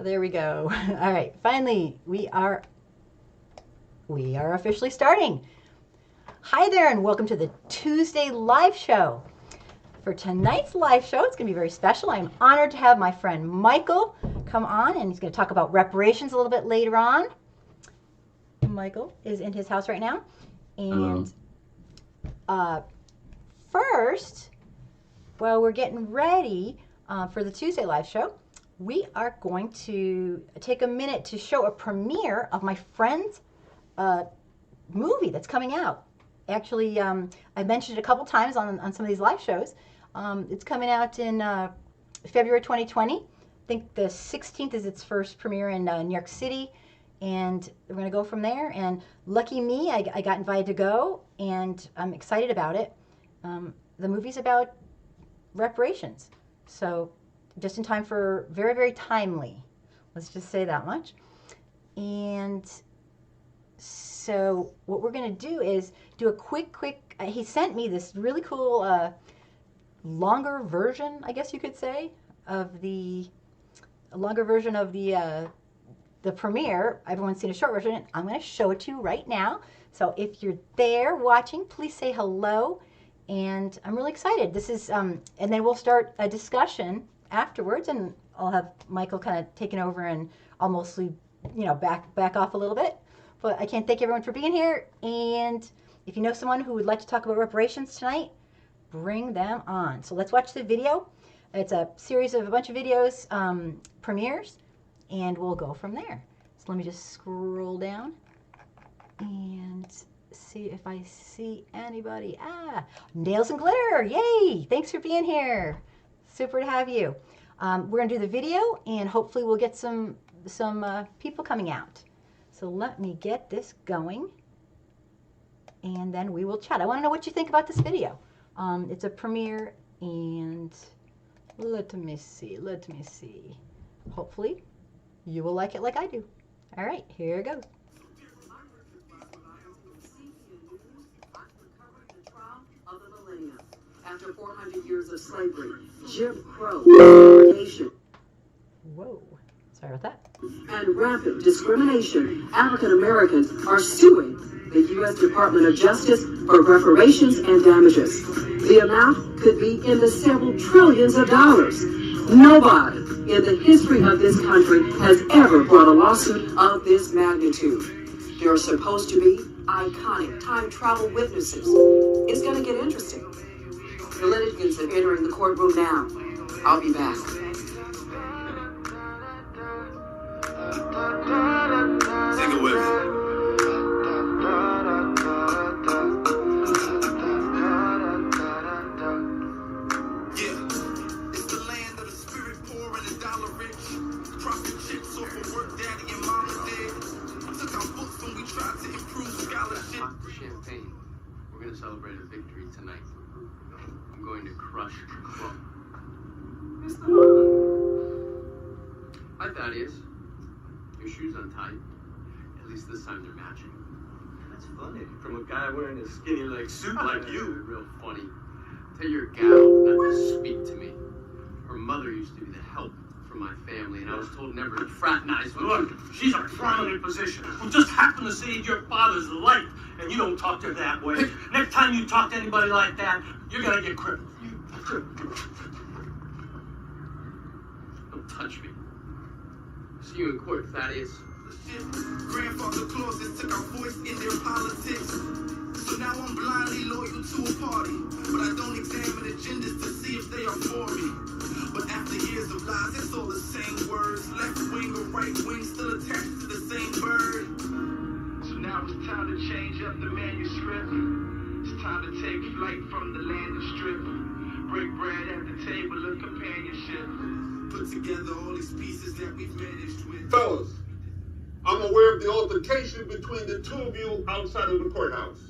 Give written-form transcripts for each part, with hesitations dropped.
There we go. All right, finally, we are officially starting. Hi there, and welcome to the Tuesday live show. For tonight's live show, it's going to be very special. I'm honored to have my friend Michael come on, and he's going to talk about reparations a little bit later on. Michael is in his house right now. And first, while we're getting ready for the Tuesday live show, we are going to take a minute to show a premiere of my friend's movie that's coming out. Actually, I mentioned it a couple times on some of these live shows. It's coming out in February 2020. I think the 16th is its first premiere in New York City, and we're going to go from there. And lucky me, I got invited to go, and I'm excited about it. The movie's about reparations, so just in time for very, very timely. Let's just say that much. And so what we're going to do is do a quick, he sent me this really cool longer version, I guess you could say, of the premiere. Everyone's seen a short version. I'm going to show it to you right now. So if you're there watching, please say hello. And I'm really excited. This is, and then we'll start a discussion afterwards, and I'll have Michael kind of taken over and I'll mostly, back off a little bit. But I can't thank everyone for being here. And if you know someone who would like to talk about reparations tonight, bring them on. So let's watch the video. It's a series of a bunch of videos, premieres, and we'll go from there. So let me just scroll down and see if I see anybody. Nails and Glitter, yay! Thanks for being here. Super to have you. We're gonna do the video, and hopefully we'll get some people coming out. So let me get this going, and then we will chat. I want to know what you think about this video. It's a premiere, and let me see. Hopefully you will like it like I do. All right, here it goes. After 400 years of slavery, Jim Crow, segregation, whoa, sorry about that, and rampant discrimination, African Americans are suing the U.S. Department of Justice for reparations and damages. The amount could be in the several trillions of dollars. Nobody in the history of this country has ever brought a lawsuit of this magnitude. There are supposed to be iconic time travel witnesses. It's going to get interesting. The litigants are entering the courtroom now. I'll be back. Sing it with me. Yeah, it's the land of the spirit poor and the dollar rich. Profit chicks off of work daddy and mama did. Took our books when we tried to improve scholarship. Champagne. We're gonna celebrate a victory tonight. I'm going to crush the club. Hi, Thaddeus. Your shoes untied. At least this time they're matching. That's funny. From a guy wearing a skinny leg suit like you. Real funny. Tell your gal not to speak to me. Her mother used to be the help for my family, and I was told never to fraternize with her. Look, she's a prominent position who just happened to save your father's life, and you don't talk to her that way. Next time you talk to anybody like that, you're gonna get crippled. Don't touch me. See you in court, Thaddeus. Grandfather clauses took our voice in their politics. So now I'm blindly loyal to a party, but I don't examine agendas to see if they are for me. But after years of lies, it's all the same words. Left wing or right wing still attached to the same bird. So now it's time to change up the manuscript. It's time to take flight from the landing strip. Break bread at the table of companionship. Put together all these pieces that we've managed with. Fellas, I'm aware of the altercation between the two of you outside of the courthouse.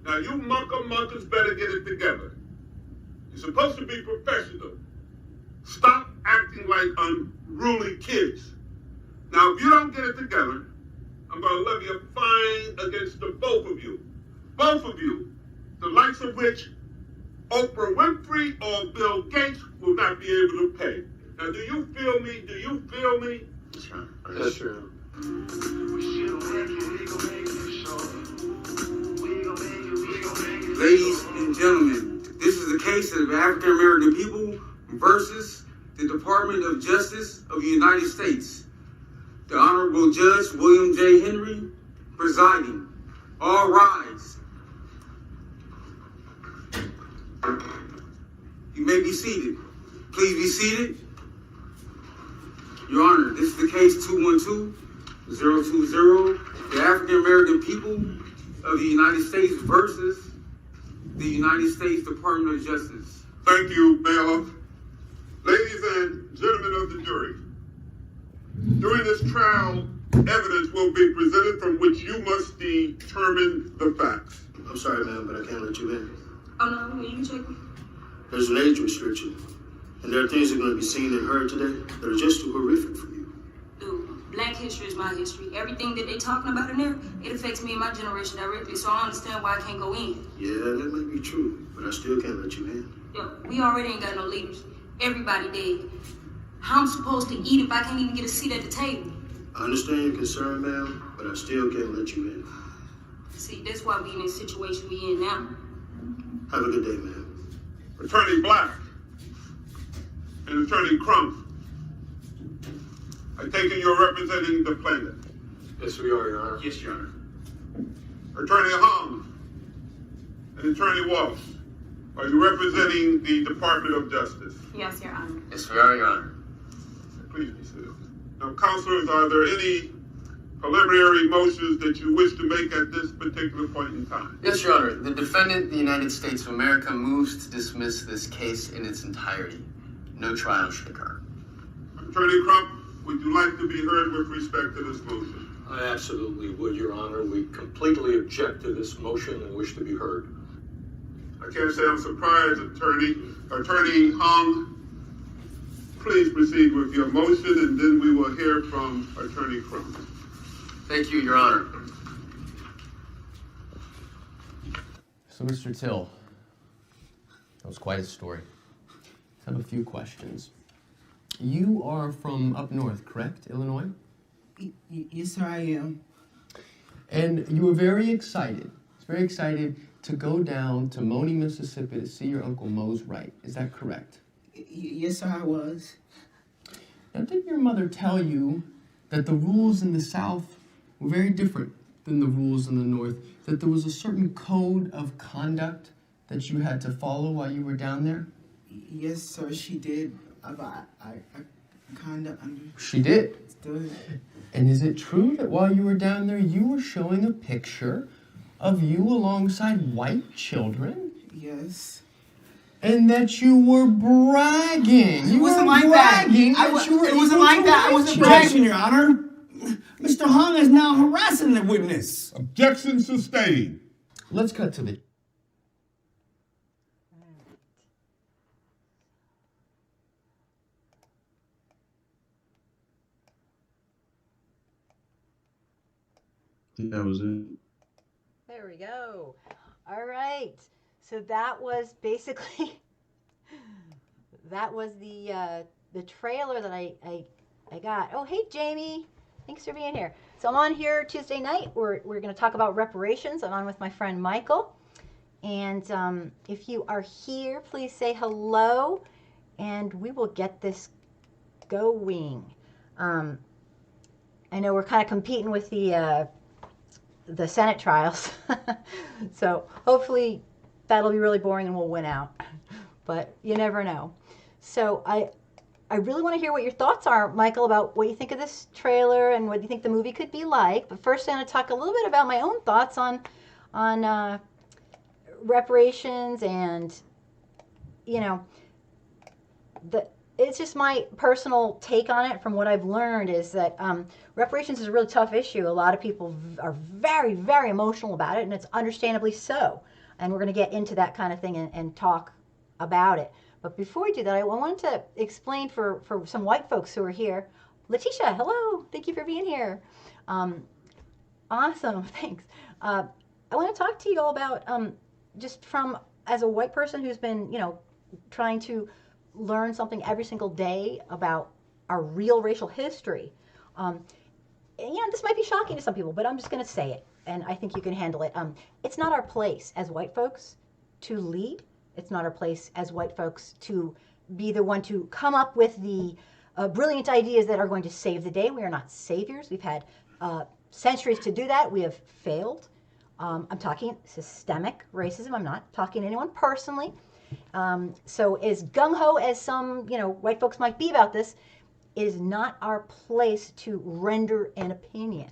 Now you muckers better get it together. You're supposed to be professional. Stop acting like unruly kids. Now if you don't get it together, I'm going to levy a fine against the both of you. Both of you. The likes of which Oprah Winfrey or Bill Gates will not be able to pay. Now do you feel me? Do you feel me? Yes, Your Honor. Yes, Your Honor. Ladies and gentlemen, this is the case of African American people versus the Department of Justice of the United States. The Honorable Judge William J. Henry presiding. All rise. You may be seated. Please be seated. Your Honor, this is the case 212-020, the African American people of the United States versus the United States Department of Justice. Thank you, bailiff. Ladies and gentlemen of the jury, during this trial, evidence will be presented from which you must determine the facts. I'm sorry, ma'am, but I can't let you in. Oh, no, you can check me. There's an age restriction, and there are things that are going to be seen and heard today that are just too horrific for you. Dude, Black history is my history. Everything that they talking about in there, it affects me and my generation directly, so I don't understand why I can't go in. Yeah, that may be true, but I still can't let you in. Yo, we already ain't got no leaders. Everybody dead. How I'm supposed to eat if I can't even get a seat at the table? I understand your concern, ma'am, but I still can't let you in. See, that's why we in this situation we in now. Have a good day, ma'am. Attorney Black and Attorney Crump, I take it you're representing the plaintiff. Yes, we are, Your Honor. Yes, Your Honor. Attorney Hung and Attorney Walsh, are you representing the Department of Justice? Yes, Your Honor. Yes, we are, Your Honor. Please be seated. Now, counselors, are there any preliminary motions that you wish to make at this particular point in time? Yes, Your Honor. The defendant, the United States of America, moves to dismiss this case in its entirety. No trial should occur. Attorney Crump, would you like to be heard with respect to this motion? I absolutely would, Your Honor. We completely object to this motion and wish to be heard. I can't say I'm surprised, Attorney Hung. Please proceed with your motion, and then we will hear from Attorney Crump. Thank you, Your Honor. So, Mr. Till, that was quite a story. I have a few questions. You are from up north, correct? Illinois? Yes, sir, I am. And you were very excited to go down to Money, Mississippi to see your Uncle Mose Wright. Is that correct? Yes, sir, I was. Now, didn't your mother tell you that the rules in the South were very different than the rules in the North? That there was a certain code of conduct that you had to follow while you were down there? Yes, sir, she did. I kind of understood. She did? And is it true that while you were down there, you were showing a picture of you alongside white children? Yes. And that you were bragging. It wasn't like that. It wasn't like that. I wasn't bragging, Your Honor. Mr. Hung is now harassing the witness. Objection sustained. Let's cut to the... That was it. There we go. All right. So that was basically that was the trailer that I got. Oh, hey Jamie, thanks for being here. So I'm on here Tuesday night. We're going to talk about reparations. I'm on with my friend Michael, and if you are here, please say hello, and we will get this going. I know we're kind of competing with the Senate trials, so hopefully that'll be really boring and we'll win out, but you never know. So I really want to hear what your thoughts are, Michael, about what you think of this trailer and what you think the movie could be like. But first I'm going to talk a little bit about my own thoughts on reparations, and you know, it's just my personal take on it from what I've learned is that reparations is a really tough issue. A lot of people are very, very emotional about it, and it's understandably so. And we're going to get into that kind of thing and talk about it. But before we do that, I wanted to explain for some white folks who are here. Letitia, hello. Thank you for being here. Awesome. Thanks. I want to talk to you all about just from as a white person who's been, you know, trying to learn something every single day about our real racial history. And, this might be shocking to some people, but I'm just going to say it, and I think you can handle it. It's not our place as white folks to lead. It's not our place as white folks to be the one to come up with the brilliant ideas that are going to save the day. We are not saviors. We've had centuries to do that. We have failed. I'm talking systemic racism. I'm not talking to anyone personally. So as gung-ho as some, white folks might be about this, it is not our place to render an opinion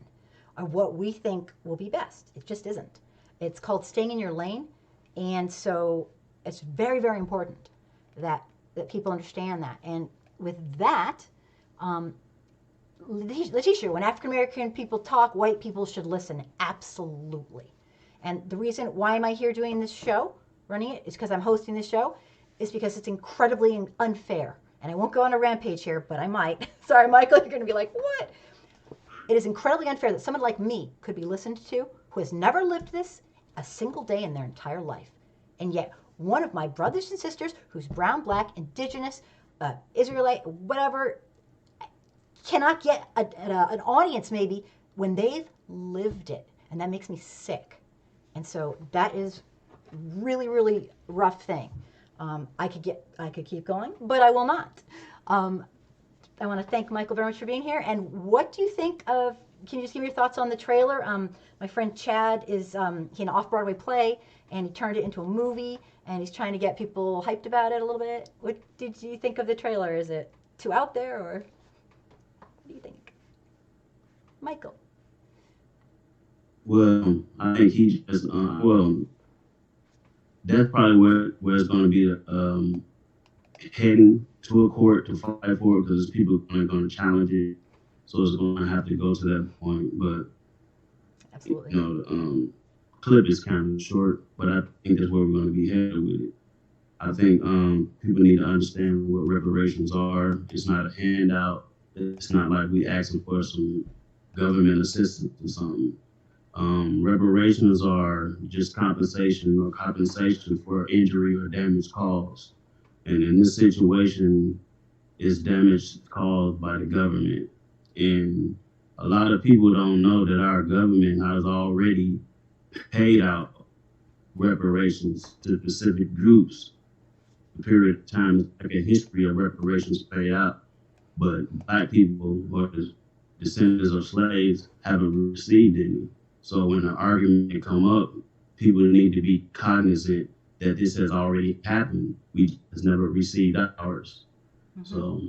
of what we think will be best. It just isn't. It's called staying in your lane. And so it's very, very important that people understand that. And with that, Letitia, when African American people talk, white people should listen. Absolutely. And the reason why am I here doing this show, running it, is because I'm hosting this show, is because it's incredibly unfair. And I won't go on a rampage here, but I might. Sorry, Michael, you're going to be like, what? It is incredibly unfair that someone like me could be listened to who has never lived this a single day in their entire life. And yet, one of my brothers and sisters who's brown, black, indigenous, Israelite, whatever, cannot get an audience maybe when they've lived it. And that makes me sick. And so that is really, really rough thing. I could keep going, but I will not. I want to thank Michael very much for being here. And what do you think of, can you just give me your thoughts on the trailer? My friend Chad is, he had an off-Broadway play, and he turned it into a movie, and he's trying to get people hyped about it a little bit. What did you think of the trailer? Is it too out there, or what do you think? Michael. Well, I think he just, that's probably where it's going to be heading to a court to fight for it, because people are going to challenge it. So it's going to have to go to that point. But, absolutely. The clip is kind of short, but I think that's where we're going to be headed with it. I think people need to understand what reparations are. It's not a handout. It's not like we asking for some government assistance or something. Reparations are just compensation for injury or damage caused. And in this situation, it's damage caused by the government. And a lot of people don't know that our government has already paid out reparations to specific groups. A period of time, like a history of reparations paid out. But black people or the descendants of slaves haven't received any. So when an argument come up, people need to be cognizant that this has already happened. We just never received ours. Mm-hmm. So.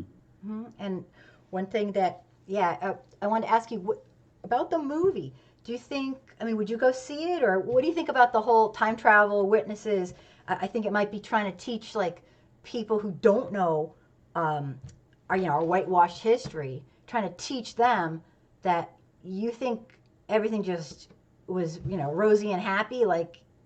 Mm-hmm. And one thing that, I wanted to ask you about the movie. Do you think, would you go see it? Or what do you think about the whole time travel witnesses? I think it might be trying to teach people who don't know our whitewashed history, trying to teach them that you think everything just was, rosy and happy,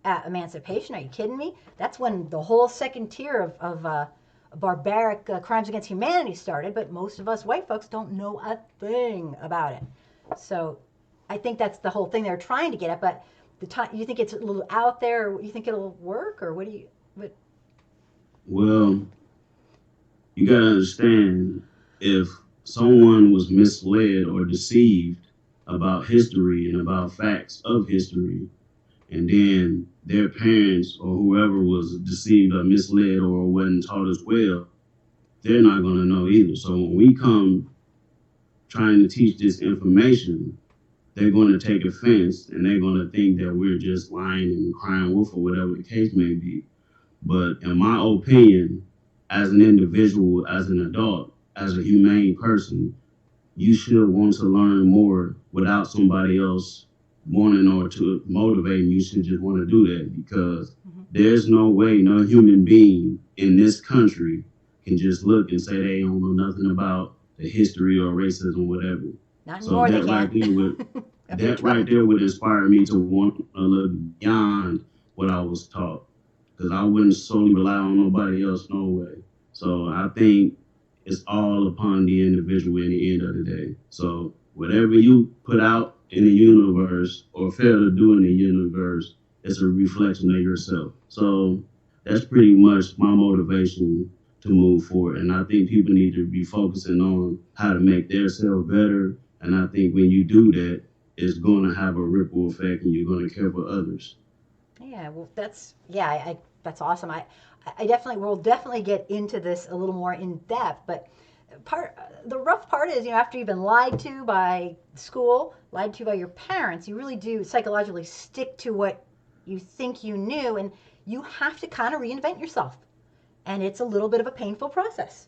at emancipation. Are you kidding me? That's when the whole second tier of barbaric crimes against humanity started, but most of us white folks don't know a thing about it. So I think that's the whole thing they're trying to get at, but you think it's a little out there, or you think it'll work, or what? Well, you gotta understand, if someone was misled or deceived about history and about facts of history, and then their parents or whoever was deceived or misled or wasn't taught as well, they're not going to know either. So when we come trying to teach this information, they're going to take offense and they're going to think that we're just lying and crying wolf or whatever the case may be. But in my opinion, as an individual, as an adult, as a humane person, you should want to learn more without somebody else wanting or to motivate. You should just want to do that, because there's no way no human being in this country can just look and say they don't know nothing about the history or racism, whatever. Not anymore, so that right there would inspire me to want to look beyond what I was taught, because I wouldn't solely rely on nobody else, no way. So I think it's all upon the individual in the end of the day. So whatever you put out in the universe or fail to do in the universe, it's a reflection of yourself. So that's pretty much my motivation to move forward. And I think people need to be focusing on how to make themselves better And I think when you do that, it's going to have a ripple effect, and you're going to care for others. Yeah, well, that's awesome. I definitely will definitely get into this a little more in depth. But the rough part is, after you've been lied to by school, lied to by your parents, you really do psychologically stick to what you think you knew, and you have to kind of reinvent yourself. And it's a little bit of a painful process,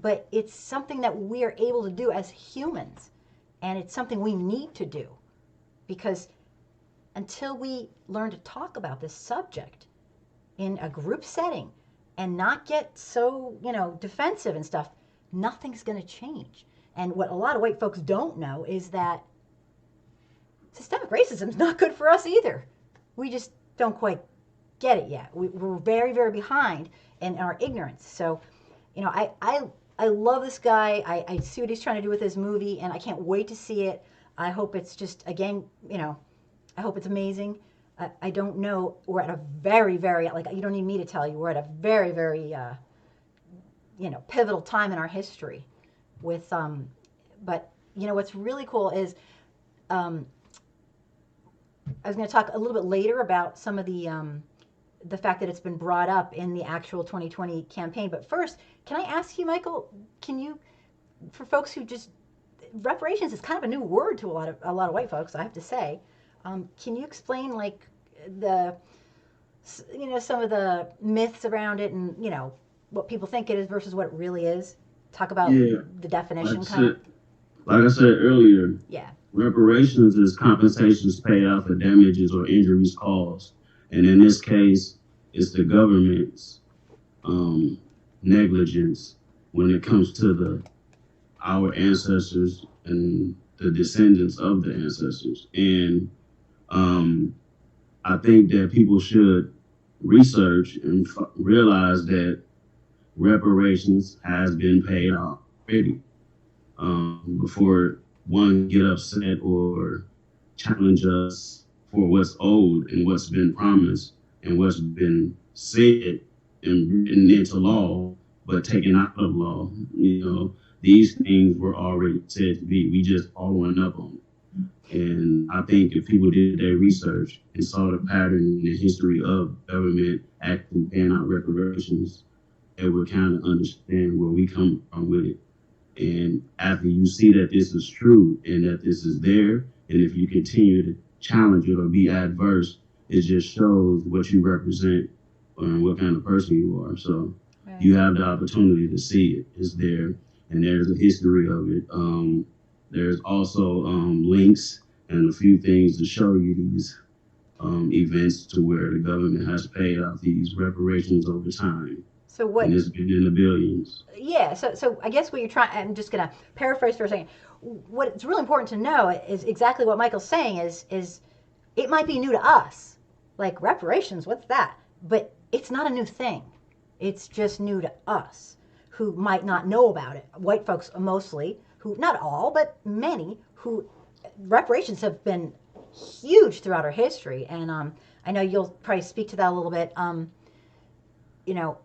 but it's something that we are able to do as humans, and it's something we need to do, because until we learn to talk about this subject in a group setting and not get so, defensive and stuff, nothing's going to change. And what a lot of white folks don't know is that systemic racism is not good for us either. We just don't quite get it yet. We're very, very behind in our ignorance. So, I love this guy. I see what he's trying to do with his movie, and I can't wait to see it. I hope it's just, again, I hope it's amazing. I don't know. We're at a very, very, you don't need me to tell you, we're at a very, very, pivotal time in our history with, but, what's really cool is, I was going to talk a little bit later about some of the fact that it's been brought up in the actual 2020 campaign. But first, can I ask you, Michael, for folks who just, reparations is kind of a new word to a lot of white folks, I have to say. Can you explain some of the myths around it, and what people think it is versus what it really is? Talk about the definition, Like I said earlier, yeah. Reparations is compensations paid out for damages or injuries caused, and in this case, it's the government's negligence when it comes to our ancestors and the descendants of the ancestors. And I think that people should research and realize that reparations has been paid off already. Before one get upset or challenge us for what's owed and what's been promised and what's been said and written into law, but taken out of law. These things were already said to be. We just following up on it. And I think if people did their research and saw the pattern in the history of government actually paying out reparations, they would kind of understand where we come from with it. And after you see that this is true and that this is there, and if you continue to challenge it or be adverse, it just shows what you represent and what kind of person you are. So you have the opportunity to see it. It's there, and there's a history of it. There's also links and a few things to show you these events to where the government has paid out these reparations over time. So what? And it's been in the billions. Yeah. So I guess what you're trying. I'm just gonna paraphrase for a second. What's really important to know is exactly what Michael's saying. Is it might be new to us, like reparations. What's that? But it's not a new thing. It's just new to us, who might not know about it. White folks mostly, who, not all, but many, who reparations have been huge throughout our history. And I know you'll probably speak to that a little bit. Do you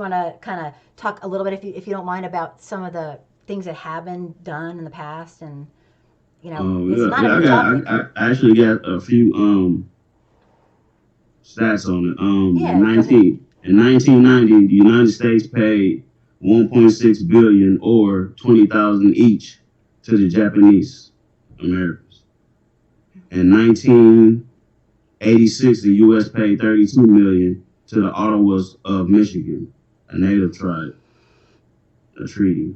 want to kind of talk a little bit, if you don't mind, about some of the things that have been done in the past, and it's not a new topic. I actually got a few stats on it. In 1990, the United States paid 1.6 billion or 20,000 each to the Japanese Americans. In 1986, the U.S. paid 32 million to the Ottawas of Michigan, a native tribe, a treaty.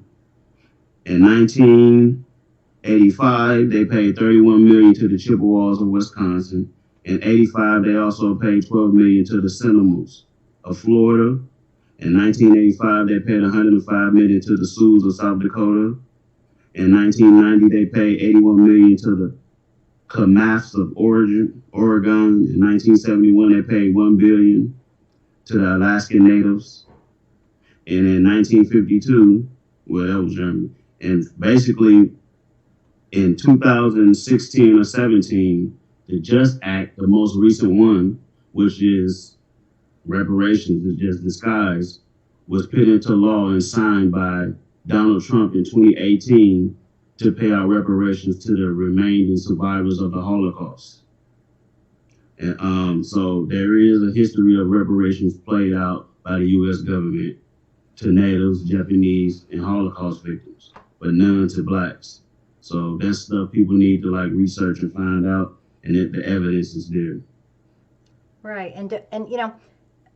In 1985, they paid 31 million to the Chippewas of Wisconsin. In 85, they also paid 12 million to the Seminoles of Florida. In 1985, they paid 105 million to the Sioux of South Dakota. In 1990, they paid 81 million to the Klamaths of Oregon. In 1971, they paid 1 billion to the Alaskan Natives. And in 1952, well, that was Germany. And basically, in 2016 or 17, the JUST Act, the most recent one, which is reparations, is just disguised, was put into law and signed by Donald Trump in 2018 to pay out reparations to the remaining survivors of the Holocaust. And so there is a history of reparations played out by the U.S. government to natives, Japanese, and Holocaust victims, but none to blacks. So that's stuff people need to like research and find out, and the evidence is there. Right, and you know,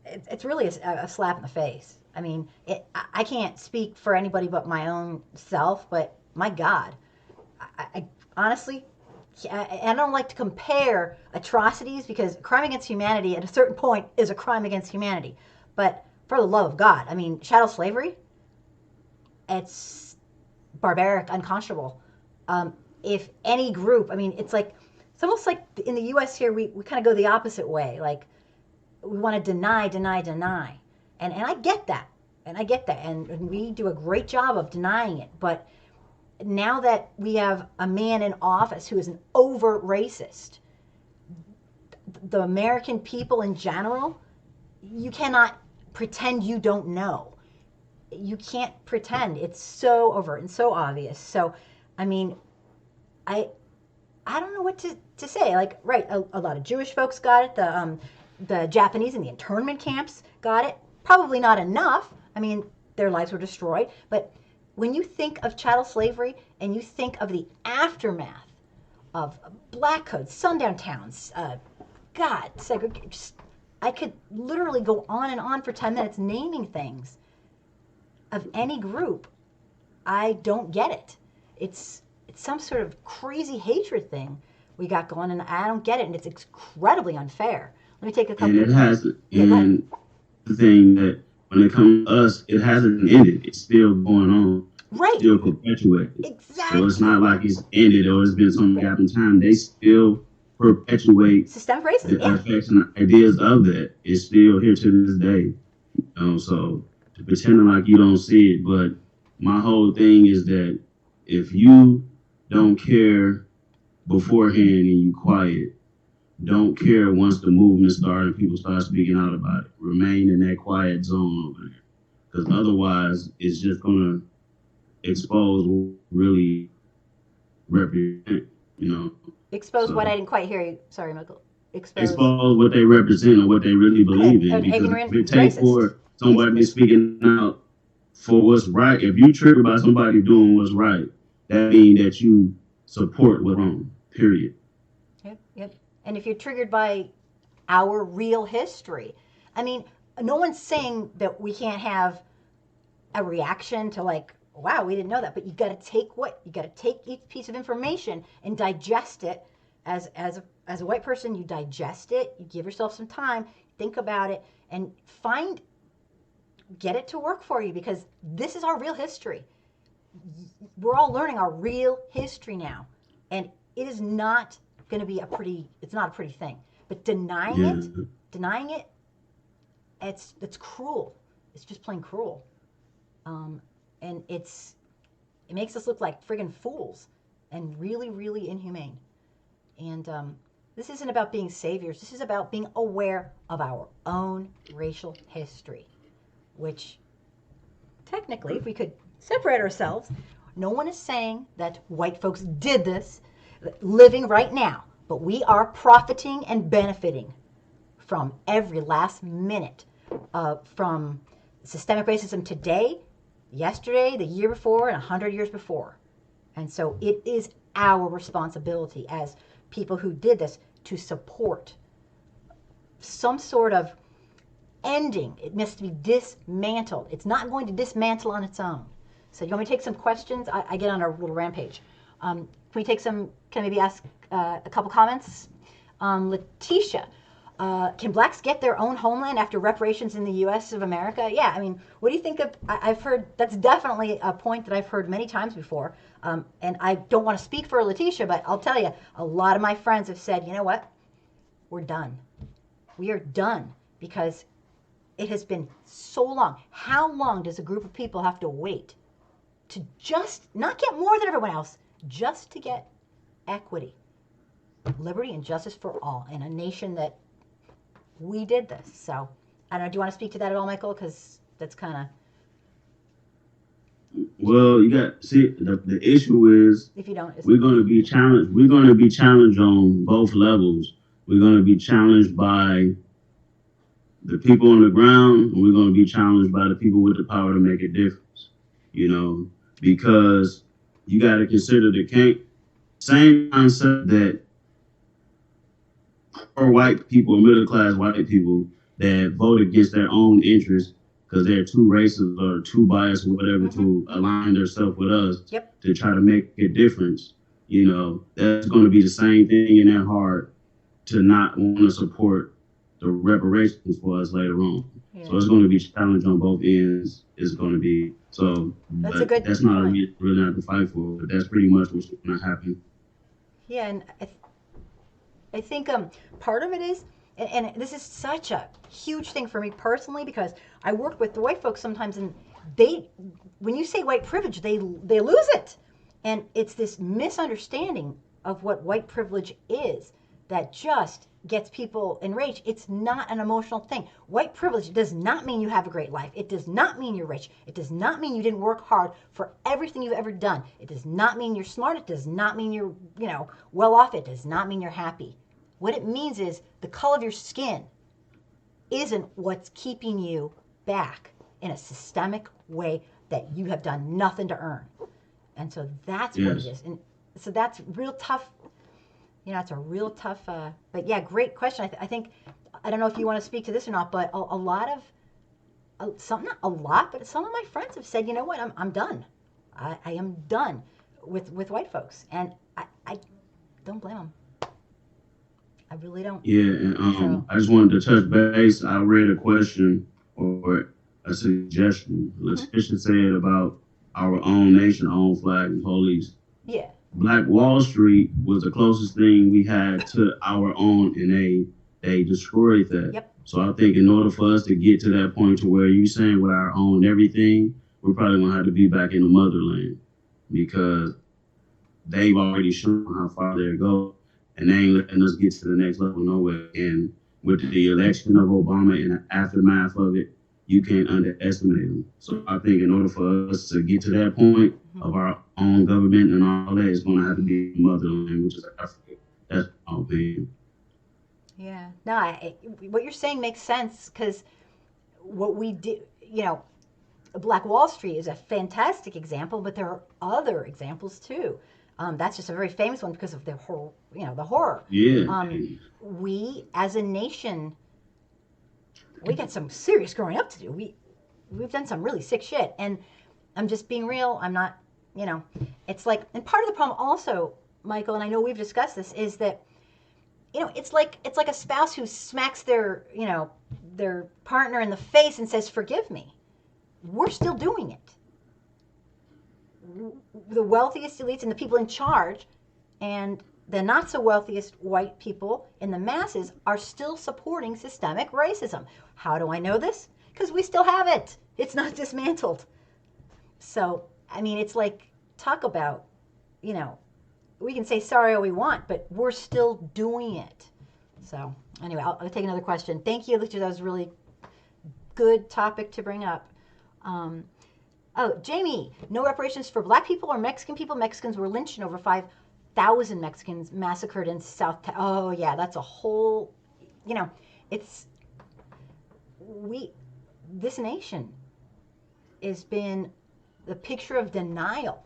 it's really a slap in the face. I mean, I can't speak for anybody but my own self, but my God, I honestly, I don't like to compare atrocities because crime against humanity at a certain point is a crime against humanity. But for the love of God, I mean, chattel slavery, it's barbaric, unconscionable. If any group, I mean, it's almost like in the U.S. here, we kind of go the opposite way. Like, we want to deny. And I get that. And we do a great job of denying it. But now that we have a man in office who is an overt racist, the American people in general, you cannot pretend you don't know. You can't pretend. It's so overt and so obvious. So, I mean, I don't know what to say. Like, right, a lot of Jewish folks got it. The Japanese in the internment camps got it. Probably not enough. I mean, their lives were destroyed. But when you think of chattel slavery and you think of the aftermath of black codes, sundown towns, God, segregation, I could literally go on and on for 10 minutes naming things of any group. I don't get it. It's some sort of crazy hatred thing we got going, and I don't get it, and it's incredibly unfair. Let me take a couple. And it has, and the thing that when it comes to us, it hasn't ended. It's still going on. Right. Still perpetuated. Exactly. So it's not like it's ended or it's been some gap in time. They still perpetuate systemic racism, the effects and ideas of that. It's still here to this day. So pretending like you don't see it, but my whole thing is that if you don't care beforehand and you quiet, don't care once the movement starts and people start speaking out about it. Remain in that quiet zone over there, because otherwise it's just gonna expose what really represent. Expose so, what? I didn't quite hear you. Sorry, Michael. Expose what they represent and what they really believe in. Because if it takes for somebody speaking out for what's right, if you triggered by somebody doing what's right, that means that you support what's wrong. Period. Yep. And if you're triggered by our real history, I mean, no one's saying that we can't have a reaction to like, wow, we didn't know that. But you got to take each piece of information and digest it. As a white person, you digest it. You give yourself some time, think about it, and get it to work for you, because this is our real history. We're all learning our real history now, and it is not going to be it's not a pretty thing. But denying it, it's cruel. It's just plain cruel. And it makes us look like friggin' fools and really, really inhumane. And this isn't about being saviors. This is about being aware of our own racial history, which technically, if we could separate ourselves, no one is saying that white folks did this living right now, but we are profiting and benefiting from every last minute from systemic racism today, yesterday, the year before, and 100 years before. And so it is our responsibility as people who did this to support some sort of ending. It must be dismantled. It's not going to dismantle on its own. So you want me to take some questions? I get on a little rampage. Can I maybe ask a couple comments? Letitia, can blacks get their own homeland after reparations in the U.S. of America? Yeah, I mean, what do you think of, I've heard, that's definitely a point that I've heard many times before. And I don't want to speak for Letitia, but I'll tell you, a lot of my friends have said, you know what? We're done. We are done, because it has been so long. How long does a group of people have to wait to just not get more than everyone else, just to get equity, liberty, and justice for all in a nation that we did this? So, I don't know, do you want to speak to that at all, Michael? Because that's kind of... Well, you got see the issue is If you don't, it's we're going to be challenged. We're going to be challenged on both levels. We're going to be challenged by the people on the ground, and we're going to be challenged by the people with the power to make a difference. You know, because you got to consider the same concept that poor white people, middle class white people that vote against their own interests because they're too racist or too biased or whatever to align themselves with us to try to make a difference. You know, that's going to be the same thing in their heart to not want to support the reparations for us later on. Yeah. So it's going to be challenged on both ends. It's going to be so. That's but a good that's not point. a reason really not to fight for. But that's pretty much what's going to happen. Yeah, and I think part of it is, and this is such a huge thing for me personally because I work with the white folks sometimes, and when you say white privilege, they lose it, and it's this misunderstanding of what white privilege is that just gets people enraged. It's not an emotional thing. White privilege does not mean you have a great life. It does not mean you're rich. It does not mean you didn't work hard for everything you've ever done. It does not mean you're smart. It does not mean you're, well off. It does not mean you're happy. What it means is the color of your skin isn't what's keeping you back in a systemic way that you have done nothing to earn. And so that's what it is. And so that's real tough. It's a real tough, but yeah, great question. I think, I don't know if you want to speak to this or not, but a lot of, not a lot, but some of my friends have said, you know what, I'm done. I am done with white folks. And I don't blame them. I really don't. Yeah, and I just wanted to touch base. I read a question or a suggestion. Letitia said about our own nation, our own flag and police. Yeah. Black Wall Street was the closest thing we had to our own, and they destroyed that. Yep. So I think in order for us to get to that point to where you saying with our own everything, we're probably gonna have to be back in the motherland because they've already shown how far they go, and they ain't letting us get to the next level nowhere. And with the election of Obama and the aftermath of it, you can't underestimate them. So I think in order for us to get to that point of our own government and all that, it's going to have to be motherland, which is Africa. That's my opinion. Yeah. No, what you're saying makes sense because what we did, Black Wall Street is a fantastic example, but there are other examples too. That's just a very famous one because of the horror, the horror. Yeah. We as a nation, we got some serious growing up to do. We've done some really sick shit, and I'm just being real. I'm not, it's like, and part of the problem also, Michael, and I know we've discussed this, is that, it's like a spouse who smacks their partner in the face and says, "Forgive me." We're still doing it. The wealthiest elites and the people in charge, and the not so wealthiest white people in the masses are still supporting systemic racism. How do I know this? Because we still have it. It's not dismantled. So, it's like, talk about, we can say sorry all we want, but we're still doing it. So, anyway, I'll take another question. Thank you, Alicia. That was a really good topic to bring up. Jamie, no reparations for black people or Mexican people. Mexicans were lynched and over 5,000 Mexicans massacred in South. Oh, yeah, that's a whole, this nation has been the picture of denial.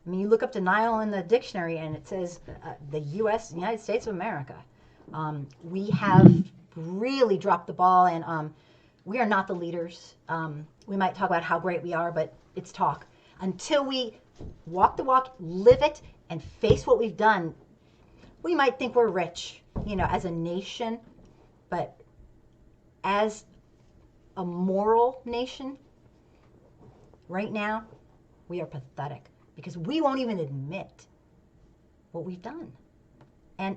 You look up denial in the dictionary and it says the United States of America. We have really dropped the ball, and we are not the leaders. We might talk about how great we are, but it's talk. Until we walk the walk, live it, and face what we've done, we might think we're rich, as a nation, but as a moral nation, right now, we are pathetic because we won't even admit what we've done. And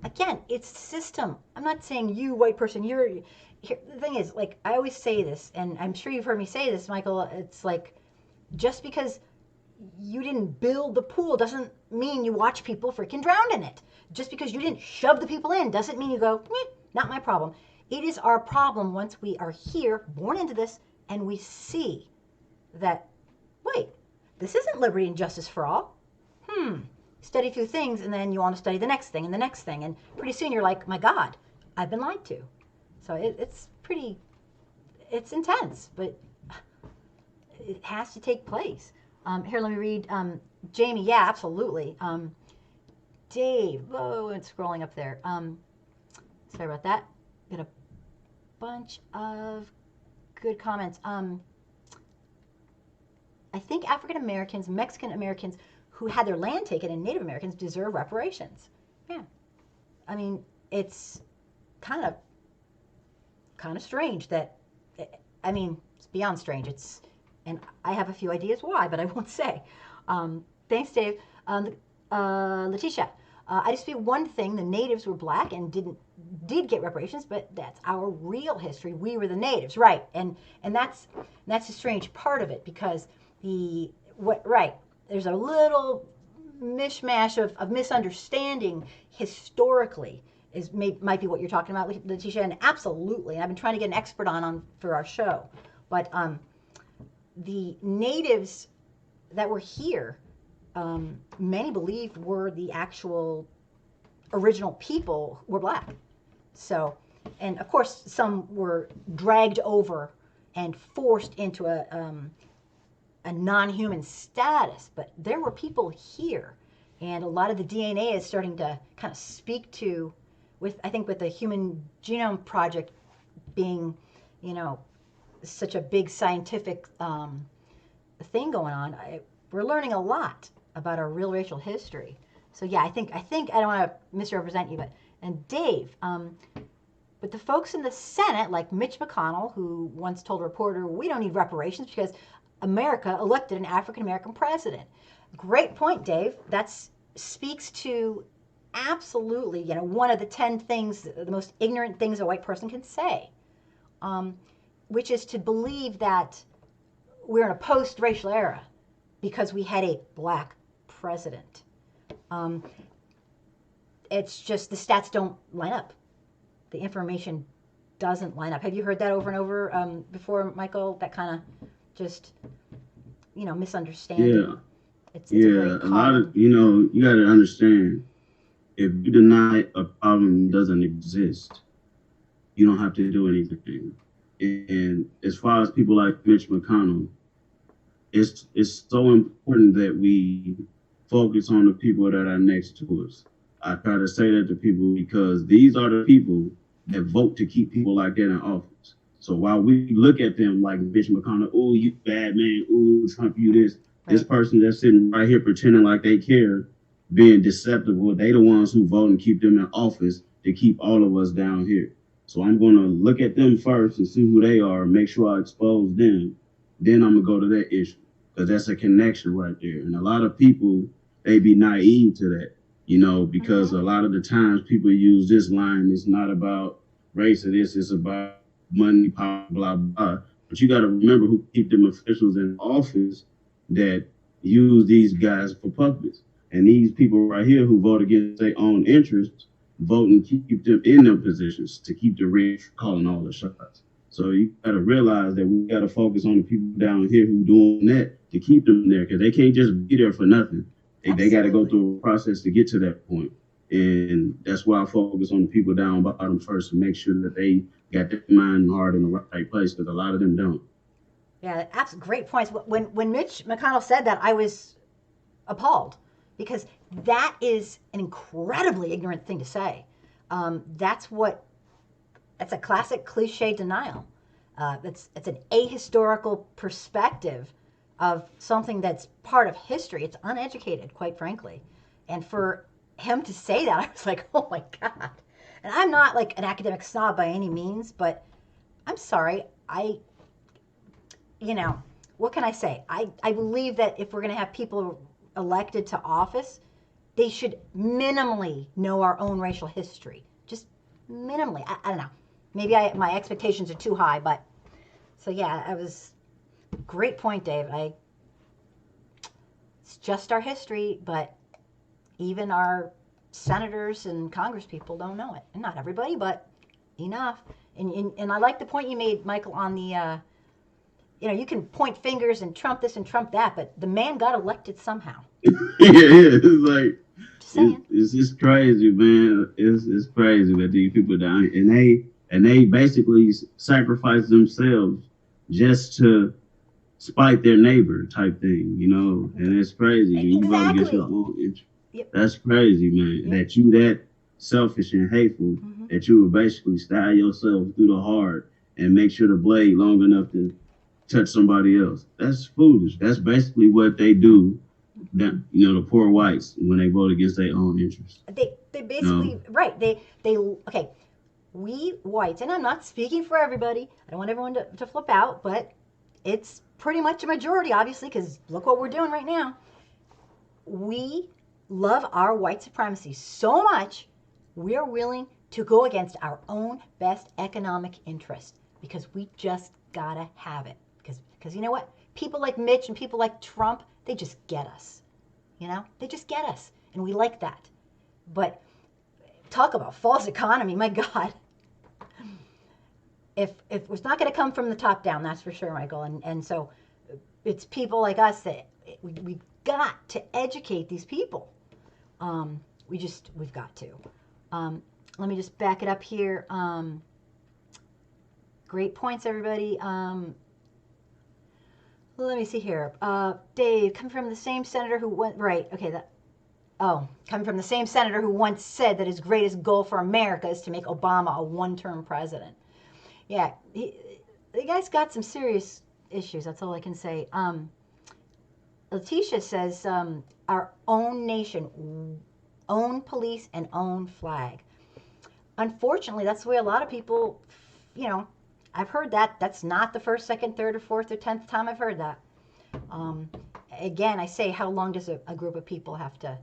again, it's system. I'm not saying you, white person, the thing is, like, I always say this, and I'm sure you've heard me say this, Michael, it's like, just because you didn't build the pool doesn't mean you watch people freaking drown in it. Just because you didn't shove the people in doesn't mean you go, not my problem. It is our problem once we are here, born into this, and we see that, wait, this isn't liberty and justice for all. Study a few things, and then you want to study the next thing and the next thing. And pretty soon you're like, my God, I've been lied to. So it's intense, but it has to take place. Here, let me read. Jamie, yeah, absolutely. Dave, whoa, it's scrolling up there. Sorry about that. Got a bunch of good comments. I think African Americans, Mexican Americans who had their land taken, and Native Americans deserve reparations. Yeah. I mean, it's kind of strange that, I mean, it's beyond strange. And I have a few ideas why, but I won't say. Thanks, Dave. Letitia, I dispute one thing. The natives were black and did get reparations, but that's our real history. We were the natives, right? And that's a strange part of it, because there's a little mishmash of misunderstanding historically might be what you're talking about, Letitia, and absolutely. I've been trying to get an expert on for our show, but the natives that were here, many believed were the actual original people were black. So, and of course, some were dragged over and forced into a non-human status, but there were people here, and a lot of the DNA is starting to kind of speak to, I think with the Human Genome Project being, such a big scientific thing going on, we're learning a lot about our real racial history. So yeah, I think I don't want to misrepresent you, and Dave, but the folks in the Senate, like Mitch McConnell, who once told a reporter, we don't need reparations because America elected an African-American president. Great point, Dave. That speaks to absolutely, one of the 10 things, the most ignorant things a white person can say, which is to believe that we're in a post-racial era because we had a black president. It's just the stats don't line up. The information doesn't line up. Have you heard that over and over before, Michael? That kind of just, misunderstanding. Yeah. It's a lot of, you got to understand, if you deny a problem doesn't exist, you don't have to do anything. And as far as people like Mitch McConnell, it's so important that we focus on the people that are next to us. I try to say that to people because these are the people that vote to keep people like that in office. So while we look at them like Mitch McConnell, oh, you bad man, oh, Trump, you this person that's sitting right here pretending like they care, being deceptive, they the ones who vote and keep them in office to keep all of us down here. So I'm going to look at them first and see who they are, make sure I expose them. Then I'm going to go to that issue, because that's a connection right there. And a lot of people, they be naive to that, because a lot of the times people use this line, it's not about race or this, it's about money, power, blah, blah. But you got to remember who keep them officials in office that use these guys for puppets. And these people right here who vote against their own interests, vote and keep them in their positions to keep the rich calling all the shots. So you got to realize that we got to focus on the people down here who doing that to keep them there, because they can't just be there for nothing. They got to go through a process to get to that point. And that's why I focus on the people down bottom first to make sure that they got their mind and heart in the right place, because a lot of them don't. Yeah, absolutely great points. When Mitch McConnell said that, I was appalled, because that is an incredibly ignorant thing to say. That's a classic cliche denial. It's an ahistorical perspective of something that's part of history. It's uneducated, quite frankly. And for him to say that, I was like, oh my God. And I'm not like an academic snob by any means, but I'm sorry. What can I say? I believe that if we're going to have people elected to office, they should minimally know our own racial history. Just minimally. I don't know. Maybe my expectations are too high, but so yeah, great point, Dave. It's just our history, but even our senators and congresspeople don't know it. And not everybody, but enough. And I like the point you made, Michael, on you can point fingers and Trump this and Trump that, but the man got elected somehow. It's like Just saying. it's just crazy, man. It's crazy that these people down and they basically sacrifice themselves just to spite their neighbor type thing, and it's crazy. You vote against your own interest. Yep. That's crazy, man. That you that selfish and hateful that you would basically stab yourself through the heart and make sure the blade long enough to touch somebody else. That's foolish. That's basically what they do. That the poor whites when they vote against their own interests. They basically right. They okay. We whites, and I'm not speaking for everybody. I don't want everyone to flip out, but it's pretty much a majority, obviously, because look what we're doing right now. We love our white supremacy so much, we are willing to go against our own best economic interest because we just gotta have it. Because you know what? People like Mitch and people like Trump, they just get us. They just get us, and we like that. But talk about false economy, my God. If it's not going to come from the top down, that's for sure, Michael. And so it's people like us that we've got to educate these people. We've got to. Let me just back it up here. Great points, everybody. Let me see here. Dave, coming from the same senator who went right. Okay, coming from the same senator who once said that his greatest goal for America is to make Obama a one-term president. Yeah, the guy's got some serious issues. That's all I can say. Letitia says, our own nation, own police, and own flag. Unfortunately, that's the way a lot of people, I've heard that. That's not the first, second, third, or fourth, or 10th time I've heard that. Again, I say, how long does a group of people have to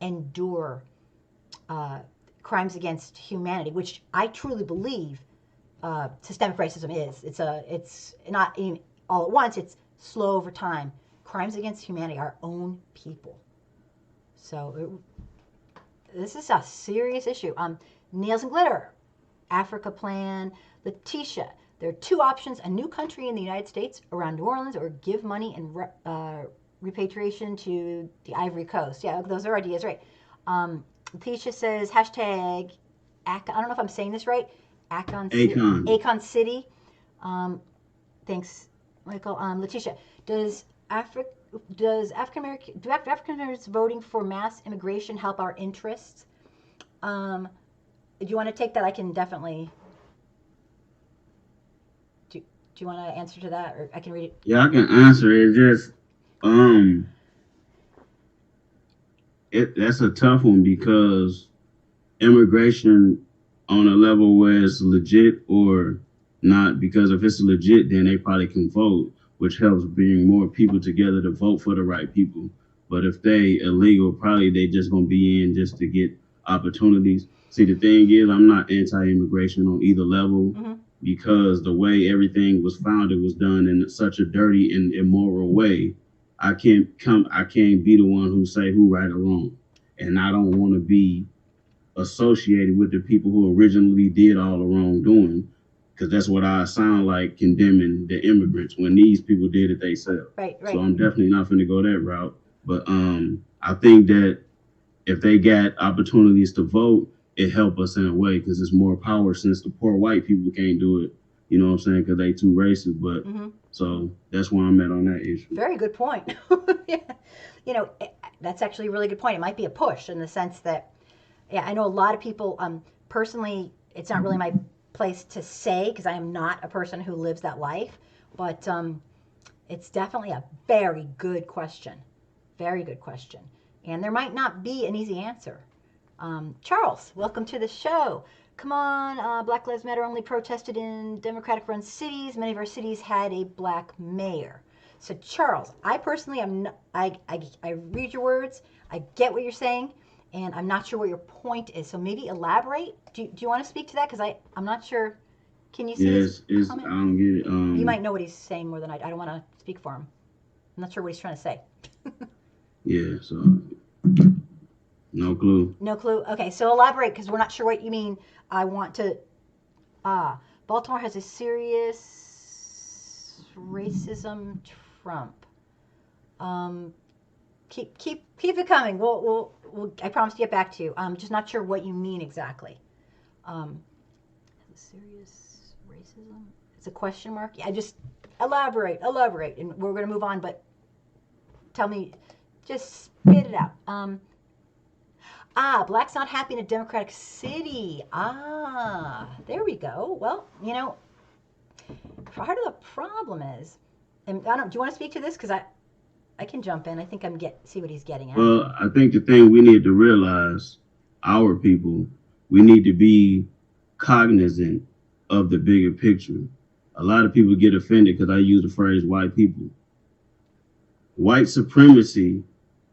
endure crimes against humanity, which I truly believe systemic racism is. It's not even all at once. It's slow over time. Crimes against humanity, our own people. So this is a serious issue. Nails and Glitter, Africa Plan, Letitia. There are two options: a new country in the United States around New Orleans, or give money and repatriation to the Ivory Coast. Yeah, those are ideas, right? Letitia says hashtag. I don't know if I'm saying this right. Akon City. Thanks, Michael. Letitia, do African Americans voting for mass immigration help our interests? Do you want to take that? I can definitely. Do you want to answer to that, or I can read it? Yeah, I can answer it. Just that's a tough one because immigration on a level where it's legit or not, because if it's legit, then they probably can vote, which helps bring more people together to vote for the right people. But if they illegal, probably they just gonna be in just to get opportunities. See, the thing is, I'm not anti-immigration on either level because the way everything was founded was done in such a dirty and immoral way. I can't be the one who say who right or wrong, and I don't want to be associated with the people who originally did all the wrongdoing, because that's what I sound like, condemning the immigrants when these people did it themselves. Right. So I'm definitely not going to go that route. But I think that if they got opportunities to vote, it help us in a way because it's more power, since the poor white people can't do it. You know what I'm saying? Because they too racist. But so that's where I'm at on that issue. Very good point. Yeah. That's actually a really good point. It might be a push in the sense that, yeah, I know a lot of people, personally, it's not really my place to say because I am not a person who lives that life, but it's definitely a very good question. Very good question. And there might not be an easy answer. Charles, welcome to the show. Come on, Black Lives Matter only protested in Democratic-run cities. Many of our cities had a black mayor. So Charles, I personally am not, I read your words, I get what you're saying, and I'm not sure what your point is. So maybe elaborate. Do you want to speak to that? Because I'm not sure. Can you see his comment? I don't get it. You might know what he's saying more than I don't want to speak for him. I'm not sure what he's trying to say. Yeah, so no clue. No clue. Okay, so elaborate because we're not sure what you mean. I want to. Baltimore has a serious racism, Trump. Keep it coming. We'll I promise to get back to you. I'm just not sure what you mean exactly. Serious racism? It's a question mark. I just elaborate, and we're going to move on. But tell me, just spit it out. Blacks not happy in a democratic city. There we go. Well, part of the problem is, and I don't. Do you want to speak to this? Because I can jump in. I think see what he's getting at. Well, I think the thing we need to realize, our people, we need to be cognizant of the bigger picture. A lot of people get offended because I use the phrase white people. White supremacy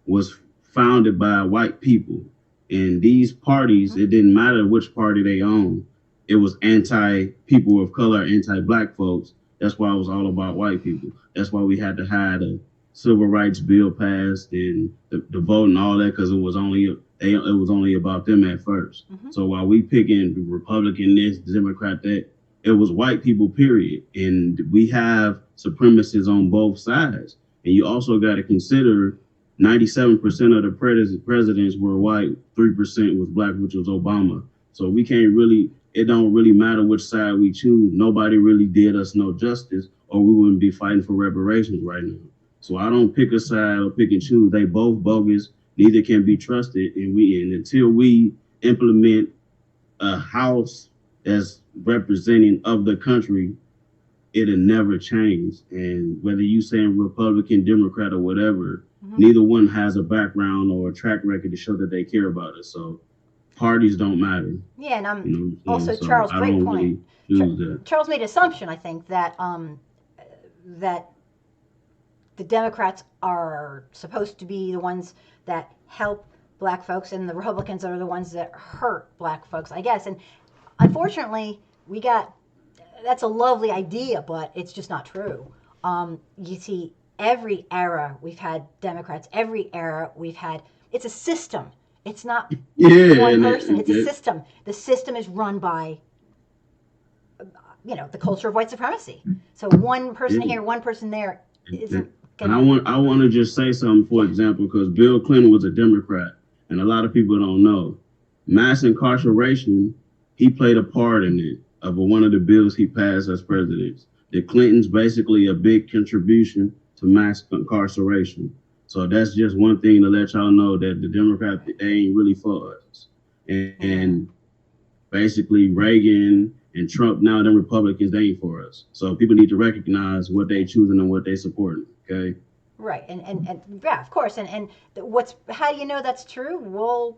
was founded by white people. And these parties, it didn't matter which party they owned. It was anti-people of color, anti-black folks. That's why it was all about white people. That's why we had to have a civil rights bill passed and the vote and all that, because it was only about them at first. So while we picking Republican this, Democrat that, it was white people, period. And we have supremacists on both sides. And you also got to consider 97% of the presidents were white, 3% was black, which was Obama. So we can't really, it don't really matter which side we choose. Nobody really did us no justice, or we wouldn't be fighting for reparations right now. So I don't pick a side or pick and choose. They both bogus. Neither can be trusted. And until we implement a house that's representing of the country, it'll never change. And whether you saying Republican, Democrat, or whatever, neither one has a background or a track record to show that they care about us. So parties don't matter. Yeah, and also Charles, great point. Charles made an assumption, I think, that that the Democrats are supposed to be the ones that help black folks, and the Republicans are the ones that hurt black folks, I guess. And unfortunately, that's a lovely idea, but it's just not true. You see, every era we've had Democrats, every era we've had, it's a system. It's not one person, it's a system. The system is run by, the culture of white supremacy. So one person here, one person there isn't. And I want to just say something, for example, because Bill Clinton was a Democrat, and a lot of people don't know. Mass incarceration, he played a part in it, of one of the bills he passed as president. The Clintons basically a big contribution to mass incarceration. So that's just one thing to let y'all know, that the Democrats, they ain't really for us. And basically Reagan and Trump, now them Republicans, they ain't for us. So people need to recognize what they choosing and what they supporting. Okay. Right, and yeah, of course, and how do you know that's true? Well,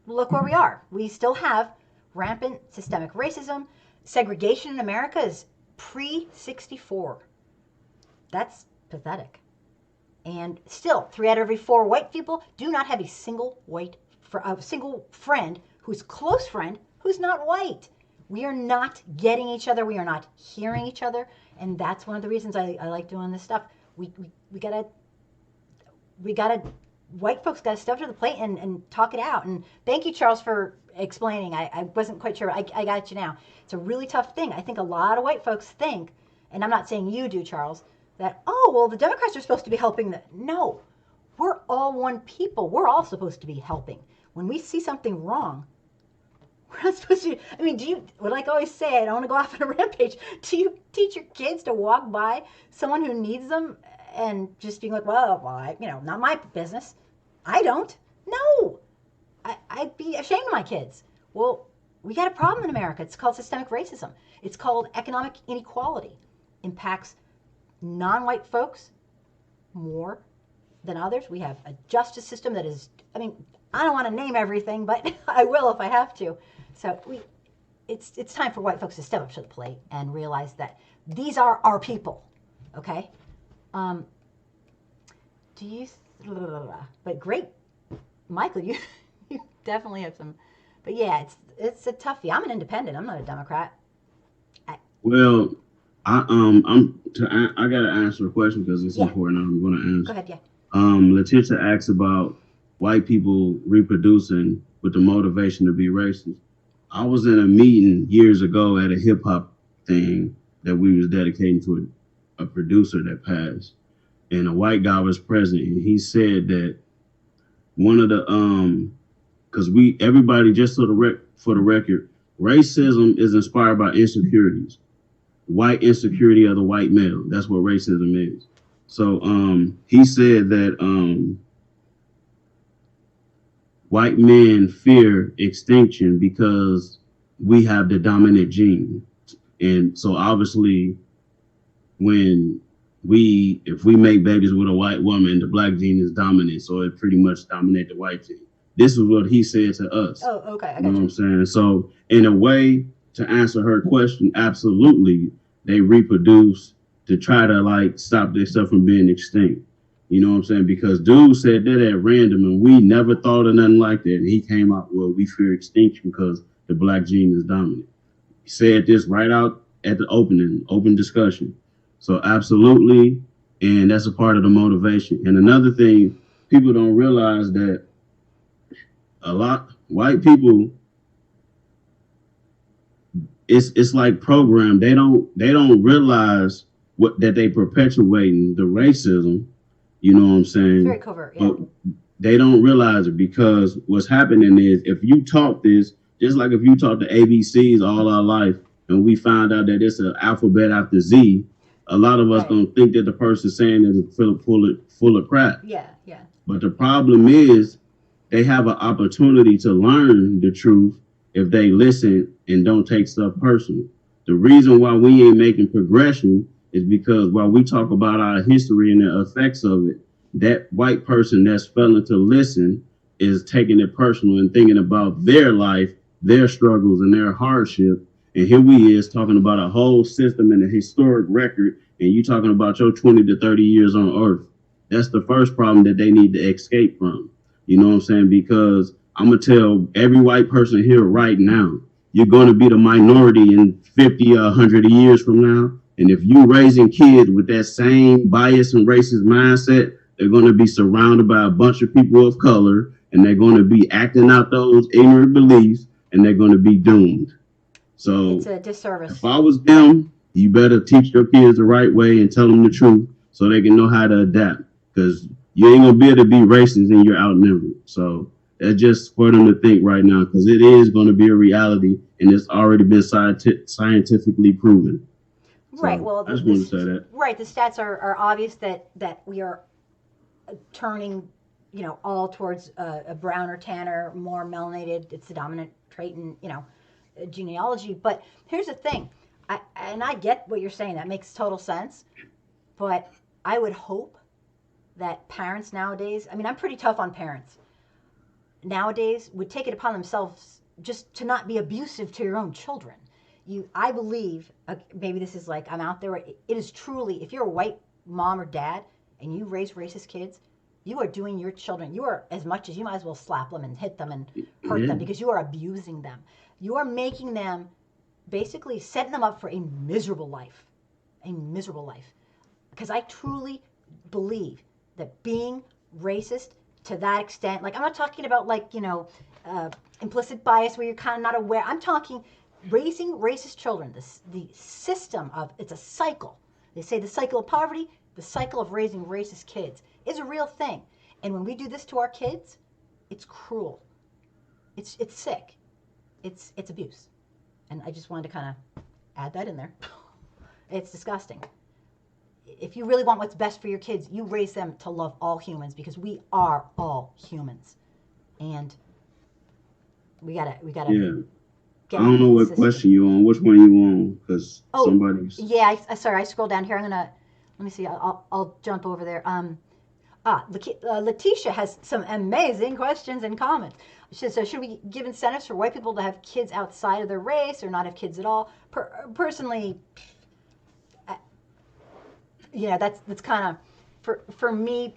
look where we are. We still have rampant systemic racism. Segregation in America is pre-64. That's pathetic. And still, 3 out of every 4 white people do not have a single friend who's close friend who's not white. We are not getting each other. We are not hearing each other, and that's one of the reasons I like doing this stuff. We gotta white folks gotta step to the plate and talk it out. And thank you, Charles, for explaining. I wasn't quite sure. I got you now. It's a really tough thing. I think a lot of white folks think, and I'm not saying you do, Charles, that, the Democrats are supposed to be helping. No, we're all one people. We're all supposed to be helping. When we see something wrong, we're not supposed to. I mean, like I always say, I don't want to go off on a rampage. Do you teach your kids to walk by someone who needs them and just being like, well, not my business. I don't. No, I'd be ashamed of my kids. Well, we got a problem in America. It's called systemic racism. It's called economic inequality. Impacts non-white folks more than others. We have a justice system that is, I don't want to name everything, but I will if I have to. So it's time for white folks to step up to the plate and realize that these are our people, okay? But great, Michael, you definitely have some, but yeah, it's a toughie. I'm an independent. I'm not a Democrat. I gotta answer a question because it's important. I'm gonna answer. Go ahead, yeah. Letitia asks about white people reproducing with the motivation to be racist. I was in a meeting years ago at a hip hop thing that we was dedicating to a producer that passed, and a white guy was present, and he said that one of the because everybody, just for the record, racism is inspired by insecurities, white insecurity of the white male. That's what racism is. So he said that white men fear extinction because we have the dominant gene. And so obviously if we make babies with a white woman, the black gene is dominant, so it pretty much dominates the white gene. This is what he said to us. Oh, okay. I got you know what I'm saying? So in a way, to answer her question, absolutely, they reproduce to try to like stop themselves from being extinct. You know what I'm saying? Because dude said that at random, and we never thought of nothing like that. And he came out, well, we fear extinction because the black gene is dominant. He said this right out at the open discussion. So absolutely, and that's a part of the motivation. And another thing, people don't realize that a lot white people, it's like programmed. They don't realize that they perpetuating the racism. You know what I'm saying? It's very covert, yeah. But they don't realize it, because what's happening is, if you taught this, just like if you taught the ABCs all our life, and we found out that it's an alphabet after Z, a lot of us gonna think that the person saying it is full of crap. Yeah, yeah. But the problem is, they have an opportunity to learn the truth if they listen and don't take stuff personal. The reason why we ain't making progression is because while we talk about our history and the effects of it, that white person that's failing to listen is taking it personal and thinking about their life, their struggles, and their hardship. And here we is talking about a whole system and a historic record, and you talking about your 20 to 30 years on Earth. That's the first problem that they need to escape from. You know what I'm saying? Because I'm going to tell every white person here right now, you're going to be the minority in 50 or 100 years from now. And if you raising kids with that same bias and racist mindset, they're going to be surrounded by a bunch of people of color, and they're going to be acting out those ignorant beliefs, and they're going to be doomed. So it's a disservice. If I was them, you better teach your kids the right way and tell them the truth so they can know how to adapt, because you ain't going to be able to be racist and you're outnumbered. So that's just for them to think right now, because it is going to be a reality, and it's already been scientifically proven. Right. So Well, I just want to say that. Right. The stats are obvious that we are turning, all towards a brown or tanner, more melanated. It's the dominant trait in, genealogy. But here's the thing. I get what you're saying. That makes total sense. But I would hope that parents nowadays, I'm pretty tough on parents nowadays, would take it upon themselves just to not be abusive to your own children. I believe, maybe this is like I'm out there, it is truly, if you're a white mom or dad and you raise racist kids, you are doing your children, you are, as much as you might as well slap them and hit them and hurt them, because you are abusing them. You are making them, basically setting them up for a miserable life. Because I truly believe that being racist to that extent, like I'm not talking about implicit bias where you're kind of not aware. I'm talking raising racist children, the system of, it's a cycle. They say the cycle of poverty, the cycle of raising racist kids is a real thing. And when we do this to our kids, it's cruel. It's sick. It's abuse. And I just wanted to kind of add that in there. It's disgusting. If you really want what's best for your kids, you raise them to love all humans, because we are all humans. And we gotta Yeah. I don't know what question you on. Which one you on? Because somebody's. Yeah, sorry. I scrolled down here. Let me see. I'll jump over there. Letitia has some amazing questions and comments. She says, should we give incentives for white people to have kids outside of their race or not have kids at all? Personally, that's kind of, for me,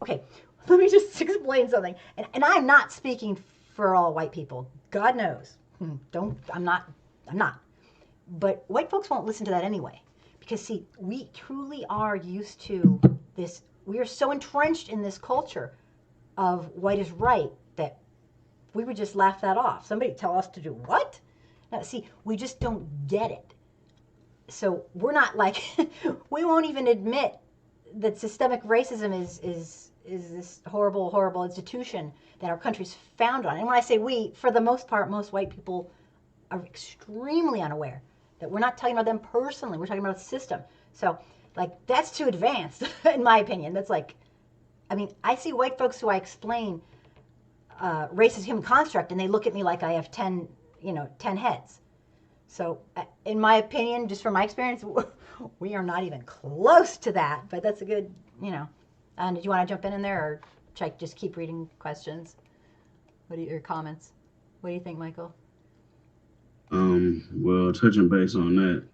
okay, let me just explain something. And I'm not speaking for all white people. God knows. I'm not. But white folks won't listen to that anyway. Because, see, we truly are used to this. We are so entrenched in this culture of white is right that we would just laugh that off. Somebody tell us to do what? Now, see, we just don't get it. So we're not like, we won't even admit that systemic racism is this horrible, horrible institution that our country's founded on. And when I say we, for the most part, most white people are extremely unaware that we're not talking about them personally. We're talking about a system. So, like, that's too advanced, in my opinion. That's like, I mean, I see white folks who I explain race as human construct, and they look at me like I have 10 heads. So, in my opinion, just from my experience, we are not even close to that. But that's a good, did you want to jump in there, or should I just keep reading questions? What are your comments? What do you think, Michael? Well, touching base on that,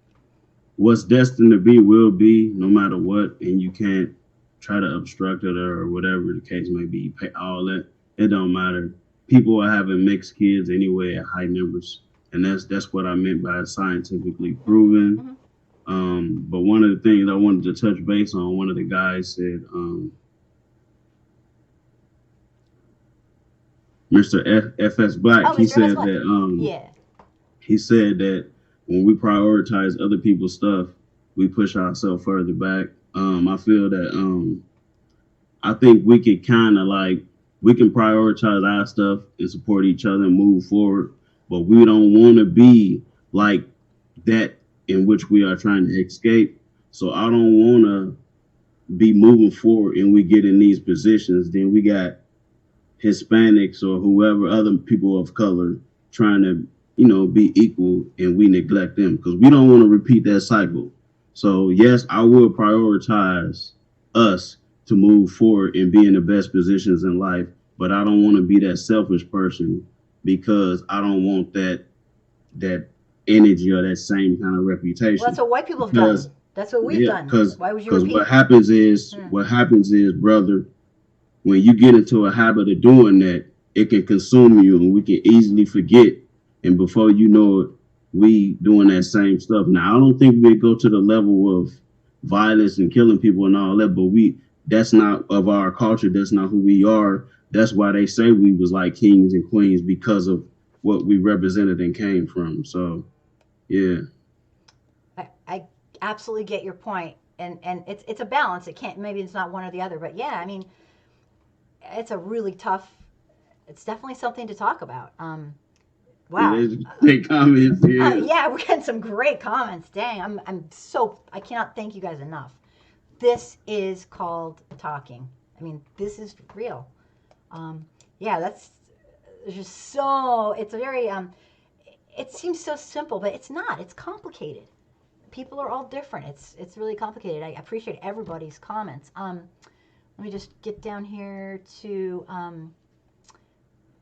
what's destined to be will be, no matter what, and you can't try to obstruct it or whatever the case may be. All that, it don't matter. People are having mixed kids anyway at high numbers, and that's what I meant by scientifically proven. But one of the things I wanted to touch base on, one of the guys said, Mr. F.S. Black, he said that he said that when we prioritize other people's stuff, we push ourselves further back. I feel that I think we could kind of we can prioritize our stuff and support each other and move forward, but we don't want to be like that in which we are trying to escape. So I don't want to be moving forward and we get in these positions. Then we got Hispanics or whoever, other people of color trying to, be equal, and we neglect them because we don't want to repeat that cycle. So yes, I will prioritize us to move forward and be in the best positions in life, but I don't want to be that selfish person because I don't want that energy or that same kind of reputation. Well, that's what white people have done. That's what we've done. Why would you repeat? Because what happens is, brother, when you get into a habit of doing that, it can consume you, and we can easily forget. And before you know it, we doing that same stuff. Now, I don't think we go to the level of violence and killing people and all that, but that's not of our culture. That's not who we are. That's why they say we was like kings and queens, because of what we represented and came from. So, yeah. I absolutely get your point. And it's a balance. Maybe it's not one or the other, but yeah, I mean, it's a really tough, it's definitely something to talk about. Wow. Great comments. Yeah. Yeah, we're getting some great comments. Dang, I cannot thank you guys enough. This is called talking. I mean, this is real. Yeah, that's just so, it's very, it seems so simple, but it's not. It's complicated. People are all different. It's really complicated. I appreciate everybody's comments. Let me just get down here to,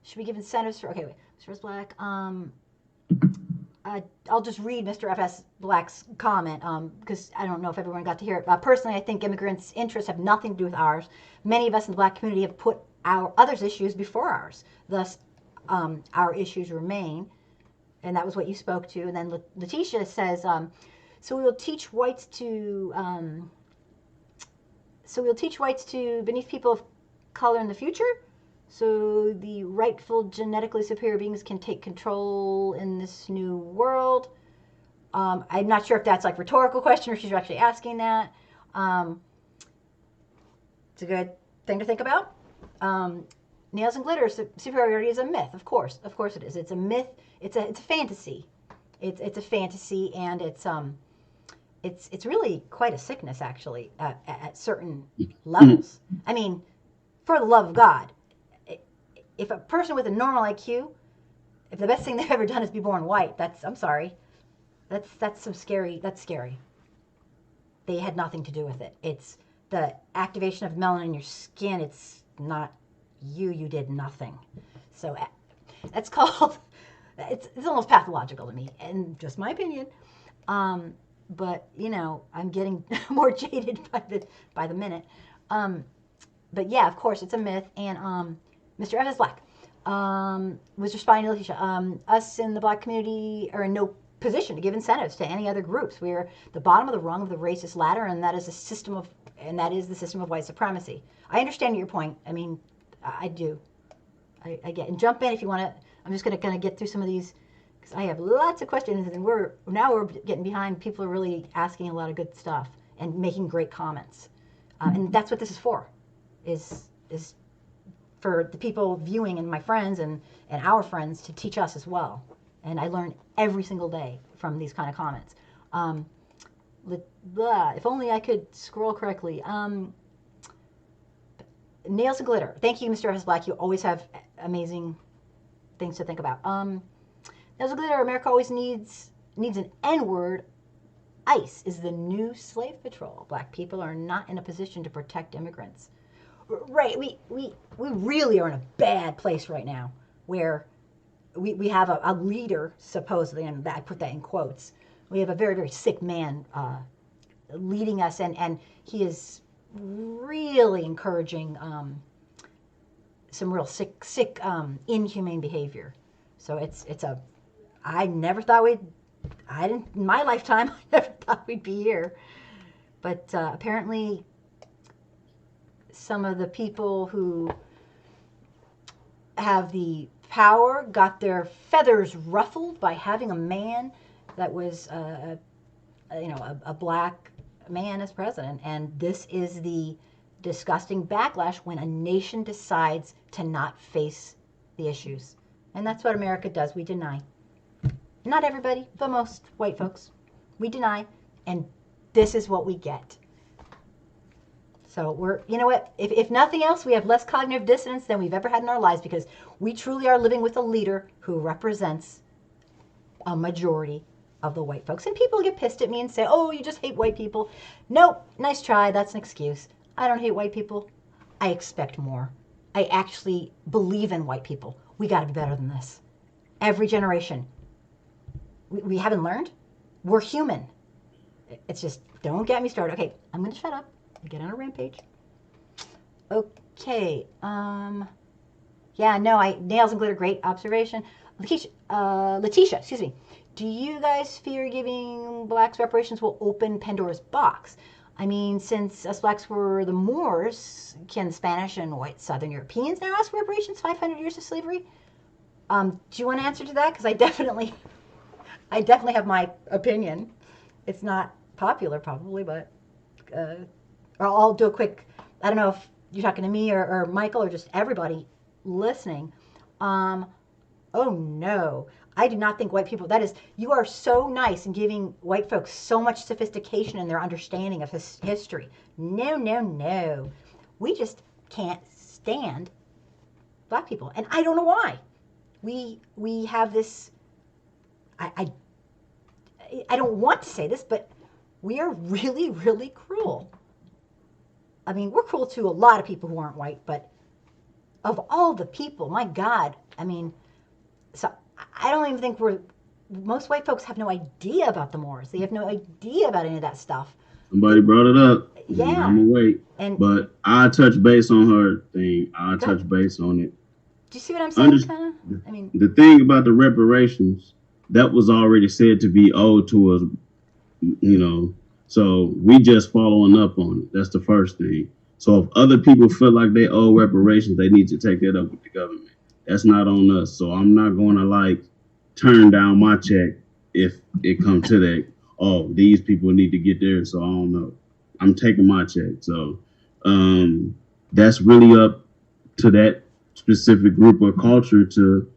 should we give incentives for, okay, wait, Mr. Black, I'll just read Mr. F.S. Black's comment, because I don't know if everyone got to hear it. Personally, I think immigrants' interests have nothing to do with ours. Many of us in the Black community have put our others' issues before ours. Thus, our issues remain. And that was what you spoke to. And then Letitia says, so we'll teach whites to beneath people of color in the future, so the rightful genetically superior beings can take control in this new world. I'm not sure if that's like rhetorical question or she's actually asking that. It's a good thing to think about. Nails and glitter superiority is a myth, of course it is. It's a myth. It's a fantasy. It's a fantasy, and it's really quite a sickness, actually, at certain levels. I mean, for the love of God, if a person with a normal IQ, if the best thing they've ever done is be born white, I'm sorry, that's some scary. That's scary. They had nothing to do with it. It's the activation of melanin in your skin. It's not you. You did nothing. So that's called. It's almost pathological to me, and just my opinion. But I'm getting more jaded by the minute. But yeah, of course, it's a myth. And Mr. F.S. Black was responding to Letitia. Us in the Black community are in no position to give incentives to any other groups. We're the bottom of the rung of the racist ladder, and that is the system of white supremacy. I understand your point. I mean, I do. I get, and jump in if you want to. I'm just going to kind of get through some of these because I have lots of questions, and we're getting behind. People are really asking a lot of good stuff and making great comments, and that's what this is for, is for the people viewing and my friends and our friends to teach us as well. And I learn every single day from these kind of comments. If only I could scroll correctly. Nails and glitter. Thank you, Mr. F. Black. You always have amazing things to think about. Nails and glitter. America always needs an N-word. ICE is the new slave patrol. Black people are not in a position to protect immigrants. Right. We really are in a bad place right now, where we have a leader, supposedly, and I put that in quotes. We have a very, very sick man leading us, and he is really encouraging some real sick, inhumane behavior. So I never thought in my lifetime, I never thought we'd be here. But apparently some of the people who have the power got their feathers ruffled by having a man that was a black man as president. And this is the disgusting backlash when a nation decides to not face the issues. And that's what America does. We deny. Not everybody, but most white folks. We deny, and this is what we get. So you know what? If nothing else, we have less cognitive dissonance than we've ever had in our lives, because we truly are living with a leader who represents a majority of the white folks. And people get pissed at me and say, oh, you just hate white people. Nope, nice try. That's an excuse. I don't hate white people. I expect more. I actually believe in white people. We got to be better than this. Every generation. We haven't learned. We're human. It's just, don't get me started. Okay, I'm going to shut up. Get on a rampage. Okay. Yeah, no, nails and glitter, great observation. Letitia, excuse me. Do you guys fear giving blacks reparations will open Pandora's box? I mean, since us blacks were the Moors, can Spanish and white Southern Europeans now ask for reparations 500 years of slavery? Do you want to answer to that? Because I definitely have my opinion. It's not popular, probably, but I'll do a quick, I don't know if you're talking to me or Michael or just everybody listening. Oh no, I do not think white people, you are so nice in giving white folks so much sophistication in their understanding of history. No, no, no. We just can't stand black people. And I don't know why. We have this, I don't want to say this, but we are really, really cruel. I mean, we're cruel to a lot of people who aren't white, but of all the people, my God, I mean, so I don't even think most white folks have no idea about the Moors. They have no idea about any of that stuff. Somebody brought it up. Yeah. I'm gonna wait. But I touch base on her thing. I touch base on it. Do you see what I'm saying, kind of? I mean, the thing about the reparations, that was already said to be owed to us, so we just following up on it. That's the first thing. So if other people feel like they owe reparations, they need to take that up with the government. That's not on us. So I'm not going to turn down my check if it comes to that. Oh, these people need to get theirs. So I don't know. I'm taking my check. So that's really up to that specific group or culture to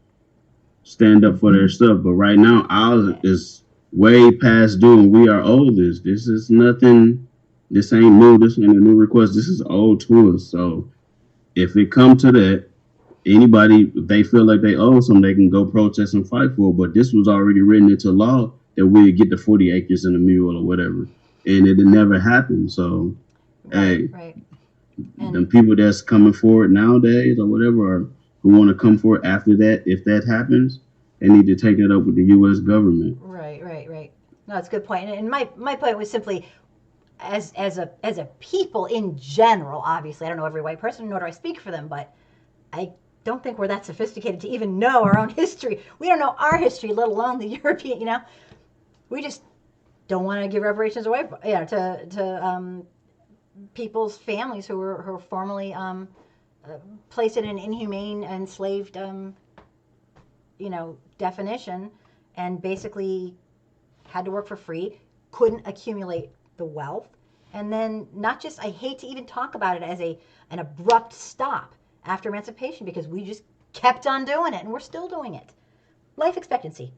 stand up for their stuff. But right now, ours is way past due, and we are old. This is nothing. This ain't new. This ain't a new request. This is old to us. So if it comes to that, anybody, if they feel like they owe something, they can go protest and fight for it. But this was already written into law that we'd get the 40 acres and a mule or whatever. And it never happened. So, hey, the people that's coming forward nowadays or whatever, or who want to come forward after that, if that happens, they need to take it up with the U.S. government. Right. No, that's a good point. And my point was simply, as a people in general, obviously, I don't know every white person, nor do I speak for them, but I don't think we're that sophisticated to even know our own history. We don't know our history, let alone the European, We just don't want to give reparations away, to people's families who were formerly placed in an inhumane, enslaved, definition. and basically had to work for free, couldn't accumulate the wealth. And then not just, I hate to even talk about it as an abrupt stop after emancipation, because we just kept on doing it and we're still doing it. Life expectancy,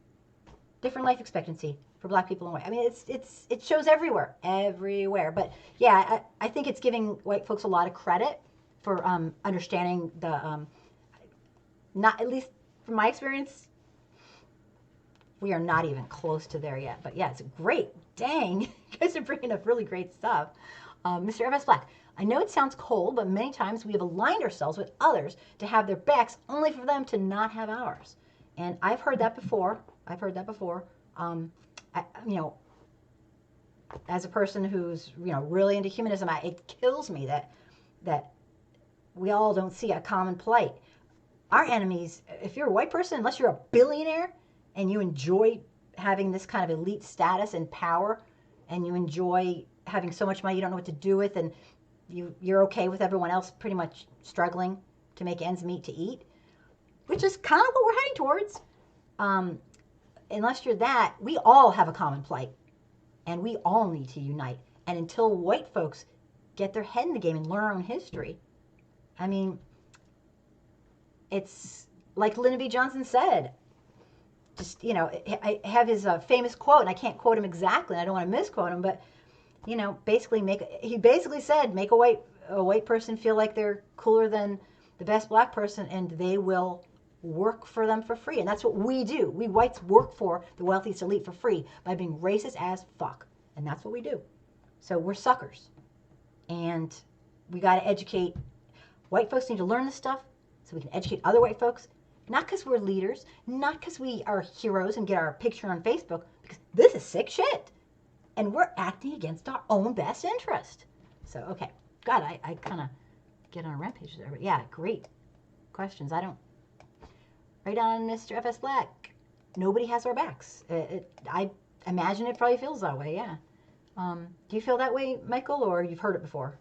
different life expectancy for black people and white. I mean, it shows everywhere. But yeah, I think it's giving white folks a lot of credit for understanding the, not at least from my experience, we are not even close to there yet. But yeah, it's great. Dang, you guys are bringing up really great stuff. Mr. F.S. Black, I know it sounds cold, but many times we have aligned ourselves with others to have their backs only for them to not have ours. And I've heard that before. As a person who's really into humanism, it kills me that we all don't see a common plight. Our enemies, if you're a white person, unless you're a billionaire and you enjoy having this kind of elite status and power, and you enjoy having so much money you don't know what to do with, and you're okay with everyone else pretty much struggling to make ends meet to eat, which is kind of what we're heading towards. Unless you're that, we all have a common plight, and we all need to unite. And until white folks get their head in the game and learn our own history, I mean, it's like Lyndon B. Johnson said. Just, I have his famous quote, and I can't quote him exactly, and I don't want to misquote him, but, he basically said, make a white person feel like they're cooler than the best black person, and they will work for them for free. And that's what we do. We whites work for the wealthiest elite for free by being racist as fuck. And that's what we do. So we're suckers. And we got to educate. White folks need to learn this stuff so we can educate other white folks. Not because we're leaders, not because we are heroes and get our picture on Facebook, because this is sick shit. And we're acting against our own best interest. So, okay. God, I kind of get on a rampage there. But yeah, great questions. Right on, Mr. F.S. Black. Nobody has our backs. I imagine it probably feels that way, yeah. Do you feel that way, Michael, or you've heard it before?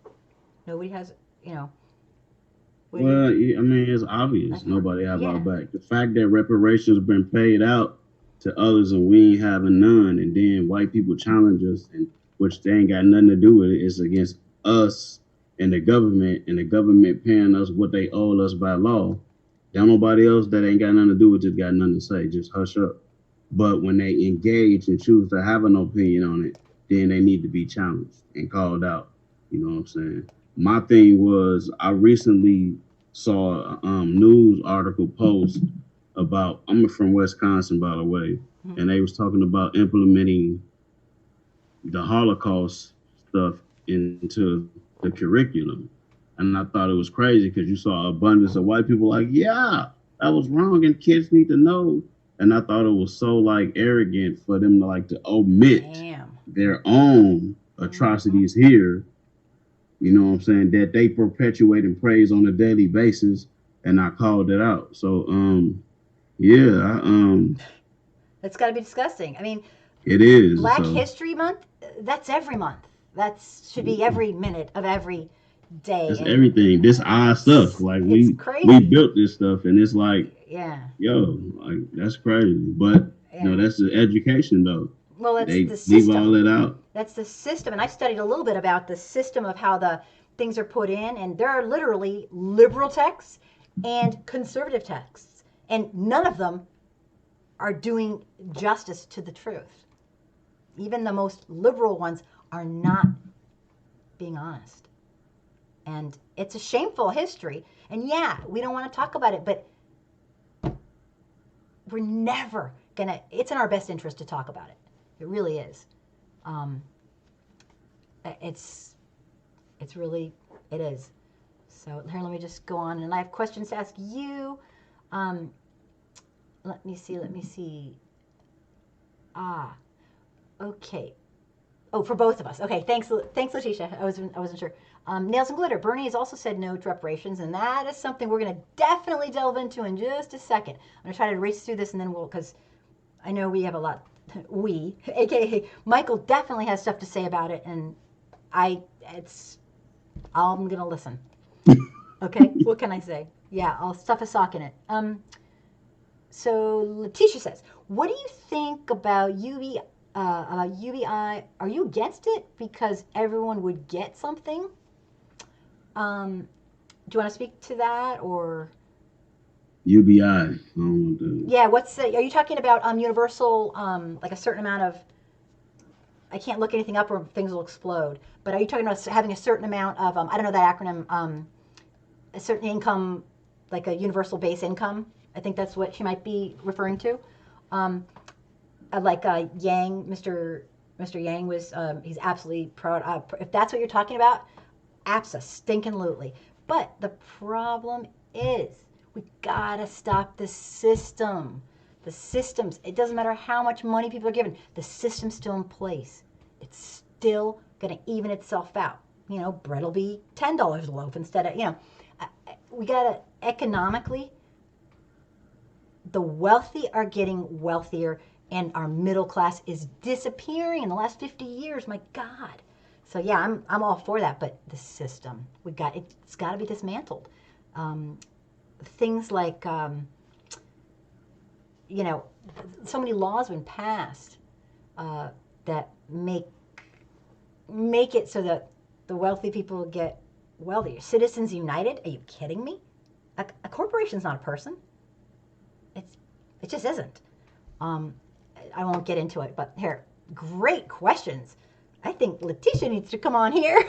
Nobody has, Well, I mean, it's obvious. Nobody have our back. The fact that reparations have been paid out to others and we ain't having none, and then white people challenge us, and which they ain't got nothing to do with it. It's against us and the government paying us what they owe us by law. Don't nobody else that ain't got nothing to do with it got nothing to say. Just hush up. But when they engage and choose to have an opinion on it, then they need to be challenged and called out. You know what I'm saying? My thing was, I recently saw a news article post about, I'm from Wisconsin, by the way, and they was talking about implementing the Holocaust stuff into the curriculum. And I thought it was crazy because you saw abundance of white people like, yeah, that was wrong and kids need to know. And I thought it was so like arrogant for them to omit their own atrocities here. You know what I'm saying? That they perpetuate and praise on a daily basis. And I called it out. So, That's got to be disgusting. I mean, it is. Black History Month, that's every month. That should be every minute of every day. That's everything. This our stuff. Like we built this stuff, and it's like, that's crazy. But that's the education though. Well, it's they the system. Leave all that out. That's the system, and I studied a little bit about the system of how the things are put in, and there are literally liberal texts and conservative texts, and none of them are doing justice to the truth. Even the most liberal ones are not being honest. And it's a shameful history. And yeah, we don't want to talk about it, but we're never gonna, it's in our best interest to talk about it. It really is. It's really, it is. So here, let me just go on, and I have questions to ask you. Let me see. Okay. Oh, for both of us. Okay, thanks, Letitia. I wasn't sure. Nails and Glitter. Bernie has also said no to reparations, and that is something we're going to definitely delve into in just a second. I'm going to try to race through this, and then because I know we have a lot. We, aka Michael, definitely has stuff to say about it, and I'm going to listen. Okay, what can I say? Yeah, I'll stuff a sock in it. So Letitia says, What do you think about UBI? Are you against it because everyone would get something? Do you want to speak to that or? UBI. Yeah, are you talking about universal, like a certain amount of, I can't look anything up or things will explode, but are you talking about having a certain amount of, I don't know that acronym, a certain income, like a universal base income? I think that's what she might be referring to. Like Yang, Mr. Yang was, he's absolutely proud. If that's what you're talking about, abso-stinkin-lutely. But the problem is, we gotta stop the system. The systems, it doesn't matter how much money people are given, the system's still in place. It's still gonna even itself out. You know, bread will be $10 a loaf instead of, we gotta, economically, the wealthy are getting wealthier and our middle class is disappearing in the last 50 years, my God. So yeah, I'm all for that, but the system, it's gotta be dismantled. Things like, so many laws have been passed that make it so that the wealthy people get wealthier. Citizens United? Are you kidding me? A corporation's not a person. It just isn't. I won't get into it, but here, great questions. I think Letitia needs to come on here,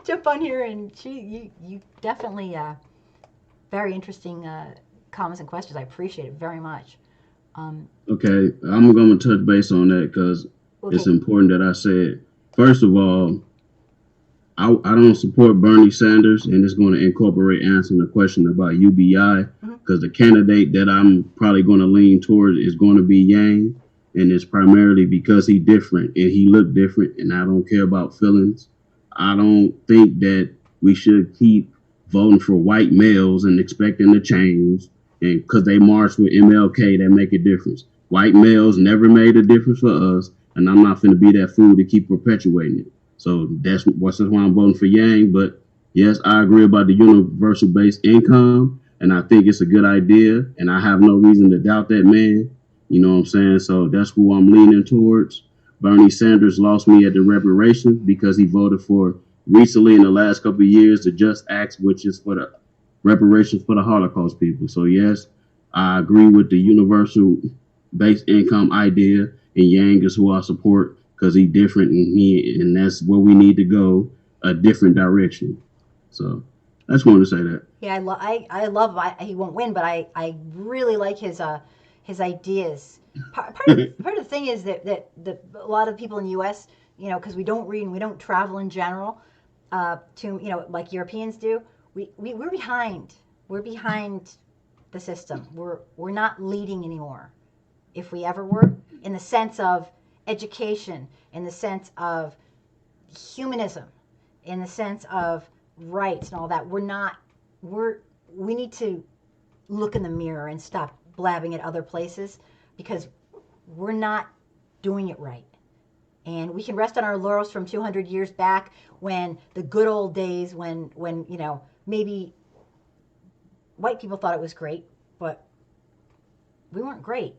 jump on here, and you definitely very interesting comments and questions. I appreciate it very much. Okay, I'm going to touch base on that because it's important that I say it. First of all, I don't support Bernie Sanders, and it's going to incorporate answering the question about UBI because the candidate that I'm probably going to lean towards is going to be Yang, and it's primarily because he's different and he looked different, and I don't care about feelings. I don't think that we should keep voting for white males and expecting to change, and because they marched with MLK, that make a difference. White males never made a difference for us, and I'm not going to be that fool to keep perpetuating it. So that's why I'm voting for Yang. But yes, I agree about the universal basic income, and I think it's a good idea, and I have no reason to doubt that man. You know what I'm saying? So that's who I'm leaning towards. Bernie Sanders lost me at the reparations because he voted for recently in the last couple of years the Just Acts, which is for the reparations for the Holocaust people. So yes, I agree with the universal base income idea, and Yang is who I support because he's different, and that's where we need to go, a different direction. So I just wanted to say that. Yeah, I love. He won't win, but I really like his ideas. Part of the thing is that a lot of people in the U.S., because we don't read and we don't travel in general, like Europeans do, we're behind. We're behind the system. We're not leading anymore. If we ever were, in the sense of education, in the sense of humanism, in the sense of rights and all that, we need to look in the mirror and stop blabbing at other places because we're not doing it right. And we can rest on our laurels from 200 years back when the good old days when maybe white people thought it was great, but we weren't great.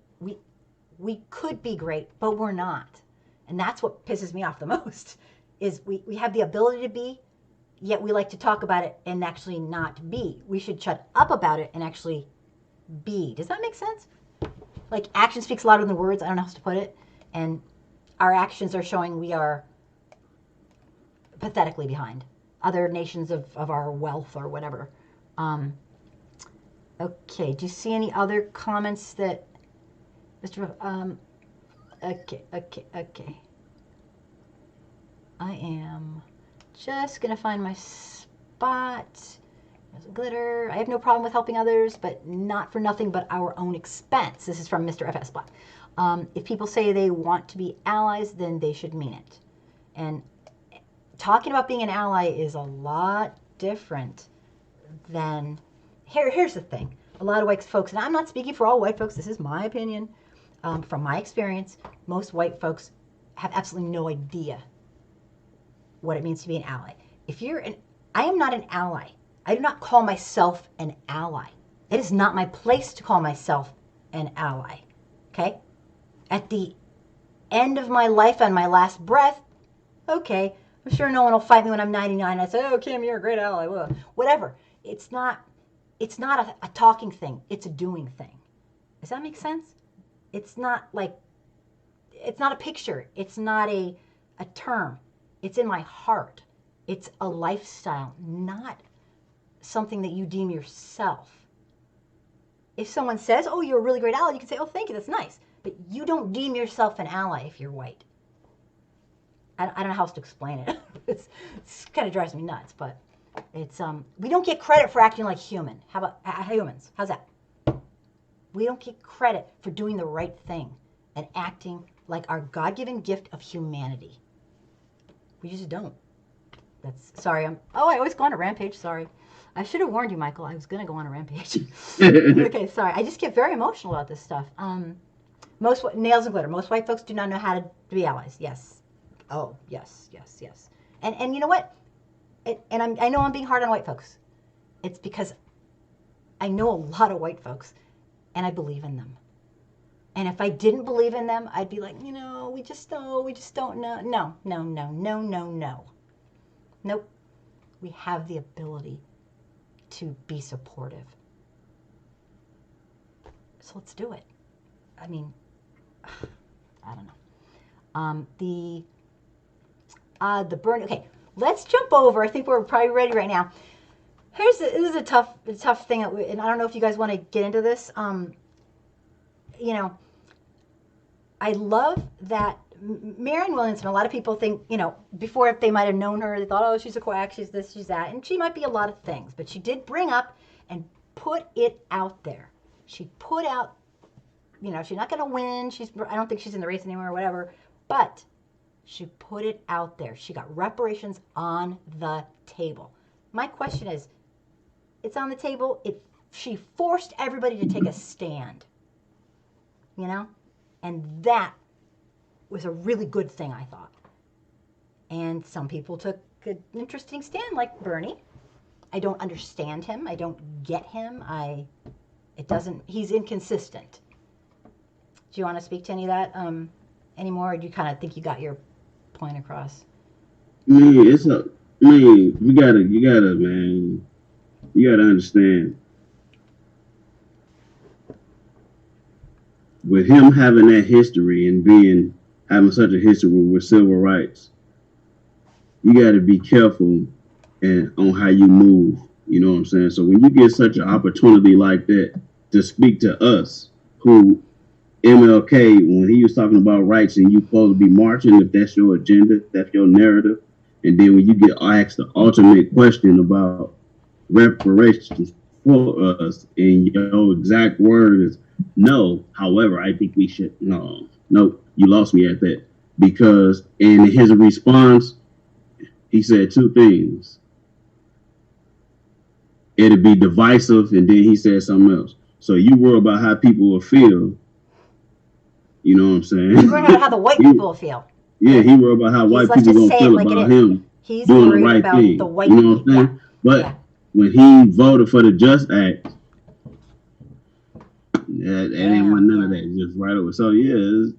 We could be great, but we're not. And that's what pisses me off the most is we have the ability to be, yet we like to talk about it and actually not be. We should shut up about it and actually be. Does that make sense? Like, action speaks louder than words. I don't know how to put it. And our actions are showing we are pathetically behind other nations of our wealth or whatever. Okay, do you see any other comments that Mr. Okay. I am just going to find my spot. There's a glitter. I have no problem with helping others, but not for nothing but our own expense. This is from Mr. F.S. Black. If people say they want to be allies, then they should mean it. And talking about being an ally is a lot different than... Here's the thing. A lot of white folks, and I'm not speaking for all white folks, this is my opinion. From my experience, most white folks have absolutely no idea what it means to be an ally. I am not an ally. I do not call myself an ally. It is not my place to call myself an ally. Okay? At the end of my life and my last breath, okay, I'm sure no one will fight me when I'm 99. I say, oh, Kim, you're a great ally. Whatever. It's not a talking thing. It's a doing thing. Does that make sense? It's not a picture. It's not a term. It's in my heart. It's a lifestyle, not something that you deem yourself. If someone says, oh, you're a really great ally, you can say, oh, thank you, that's nice. But you don't deem yourself an ally if you're white. I don't know how else to explain it. It's kind of drives me nuts, but it's we don't get credit for acting like human. How about humans? How's that? We don't get credit for doing the right thing and acting like our God-given gift of humanity. We just don't. Sorry. I always go on a rampage. Sorry. I should have warned you, Michael. I was going to go on a rampage. Okay, sorry. I just get very emotional about this stuff. Most nails and glitter. Most white folks do not know how to be allies. Yes. Oh, yes. And you know what? I know I'm being hard on white folks. It's because I know a lot of white folks, and I believe in them. And if I didn't believe in them, I'd be like, we just don't know. No. Nope. We have the ability to be supportive. So let's do it. I mean, I don't know. The burn. Okay, let's jump over. I think we're probably ready right now. This is a tough thing, and I don't know if you guys want to get into this. I love that Marianne Williamson, a lot of people think, before if they might have known her, they thought, oh, she's a quack, she's this, she's that. And she might be a lot of things, but she did bring up and put it out there. She put out, she's not going to win. I don't think she's in the race anymore or whatever, but she put it out there. She got reparations on the table. My question is, it's on the table. She forced everybody to take a stand, and that was a really good thing, I thought. And some people took an interesting stand, like Bernie. I don't understand him. I don't get him. He's inconsistent. Do you want to speak to any of that anymore, or do you kind of think you got your point across? You gotta understand. With him having that history and having such a history with civil rights, you got to be careful on how you move. You know what I'm saying? So when you get such an opportunity like that to speak to us, who MLK, when he was talking about rights and you supposed to be marching, if that's your agenda, that's your narrative, and then when you get asked the ultimate question about reparations for us, and your exact word is no. However, I think we should. No, you lost me at that. Because in his response, he said two things. It'd be divisive, and then he said something else. So you worry about how people will feel. You know what I'm saying? You worry about how the white people will feel. Yeah, he worry about how white people gonna feel about him doing the right thing. You know what I'm saying? Yeah. But when he voted for the Just Act, that ain't want none of that. Just right over. So yeah,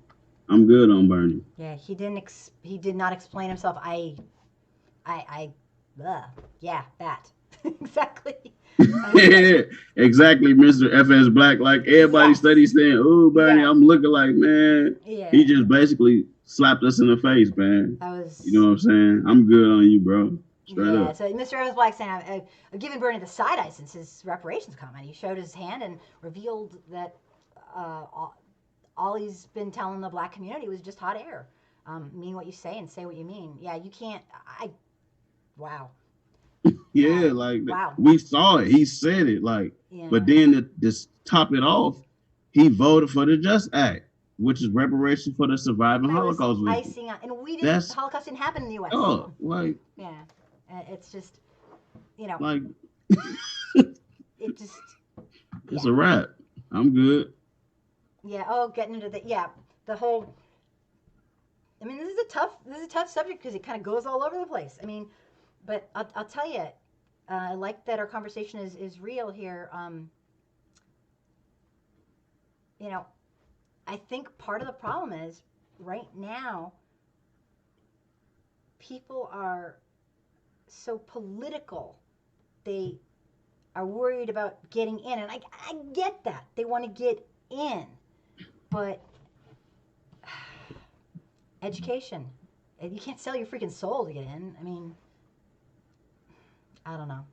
I'm good on Bernie. Yeah, he did not explain himself. Yeah, that exactly. Exactly, Mr. FS Black. Like everybody studies saying, "Oh, Bernie, I'm looking like man." Yeah. He just basically slapped us in the face, man. You know what I'm saying? I'm good on you, bro. Straight up. So Mr. FS Black saying, I've given Bernie the side eye since his reparations comment. He showed his hand and revealed that all he's been telling the black community was just hot air. Mean what you say and say what you mean. Yeah, you can't. Wow. Yeah, we saw it. He said it, but then to top it off, he voted for the Just Act, which is reparations for the surviving Holocaust victims. The Holocaust didn't happen in the U.S. Oh, yeah, it's just, it just. It's a wrap. I'm good. Yeah. Getting into the whole. I mean, this is a tough subject because it kind of goes all over the place. I mean, but I'll tell you, I like that our conversation is real here. I think part of the problem is right now people are so political. They are worried about getting in, and I get that. They want to get in, but education. You can't sell your freaking soul to get in. I mean, I don't know.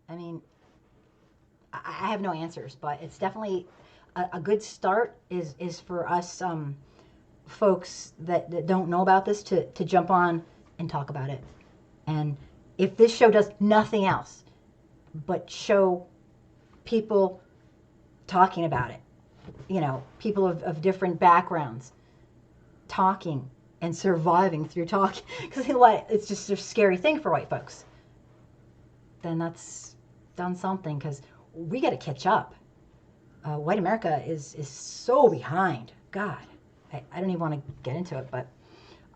I mean, I have no answers, but it's definitely a good start is for us folks that don't know about this to jump on and talk about it. And if this show does nothing else but show people talking about it, people of different backgrounds talking and surviving through talking, because it's just a scary thing for white folks, then that's done something, because we got to catch up. White America is so behind. God, I don't even want to get into it, but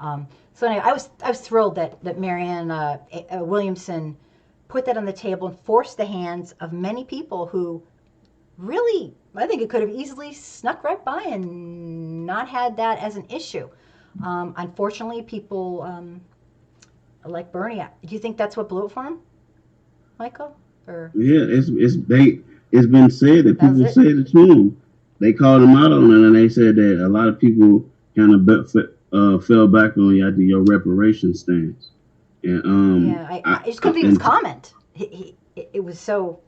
so anyway, I was thrilled that Marianne Williamson put that on the table and forced the hands of many people who really, I think it could have easily snuck right by and not had that as an issue. Unfortunately, people like Bernie. Do you think that's what blew it for him, Michael? Or yeah, it's been said that people said it to him. They called him out on it, and they said that a lot of people kind of fell back on your reparations stance. And yeah, I just couldn't believe his comment. It was so,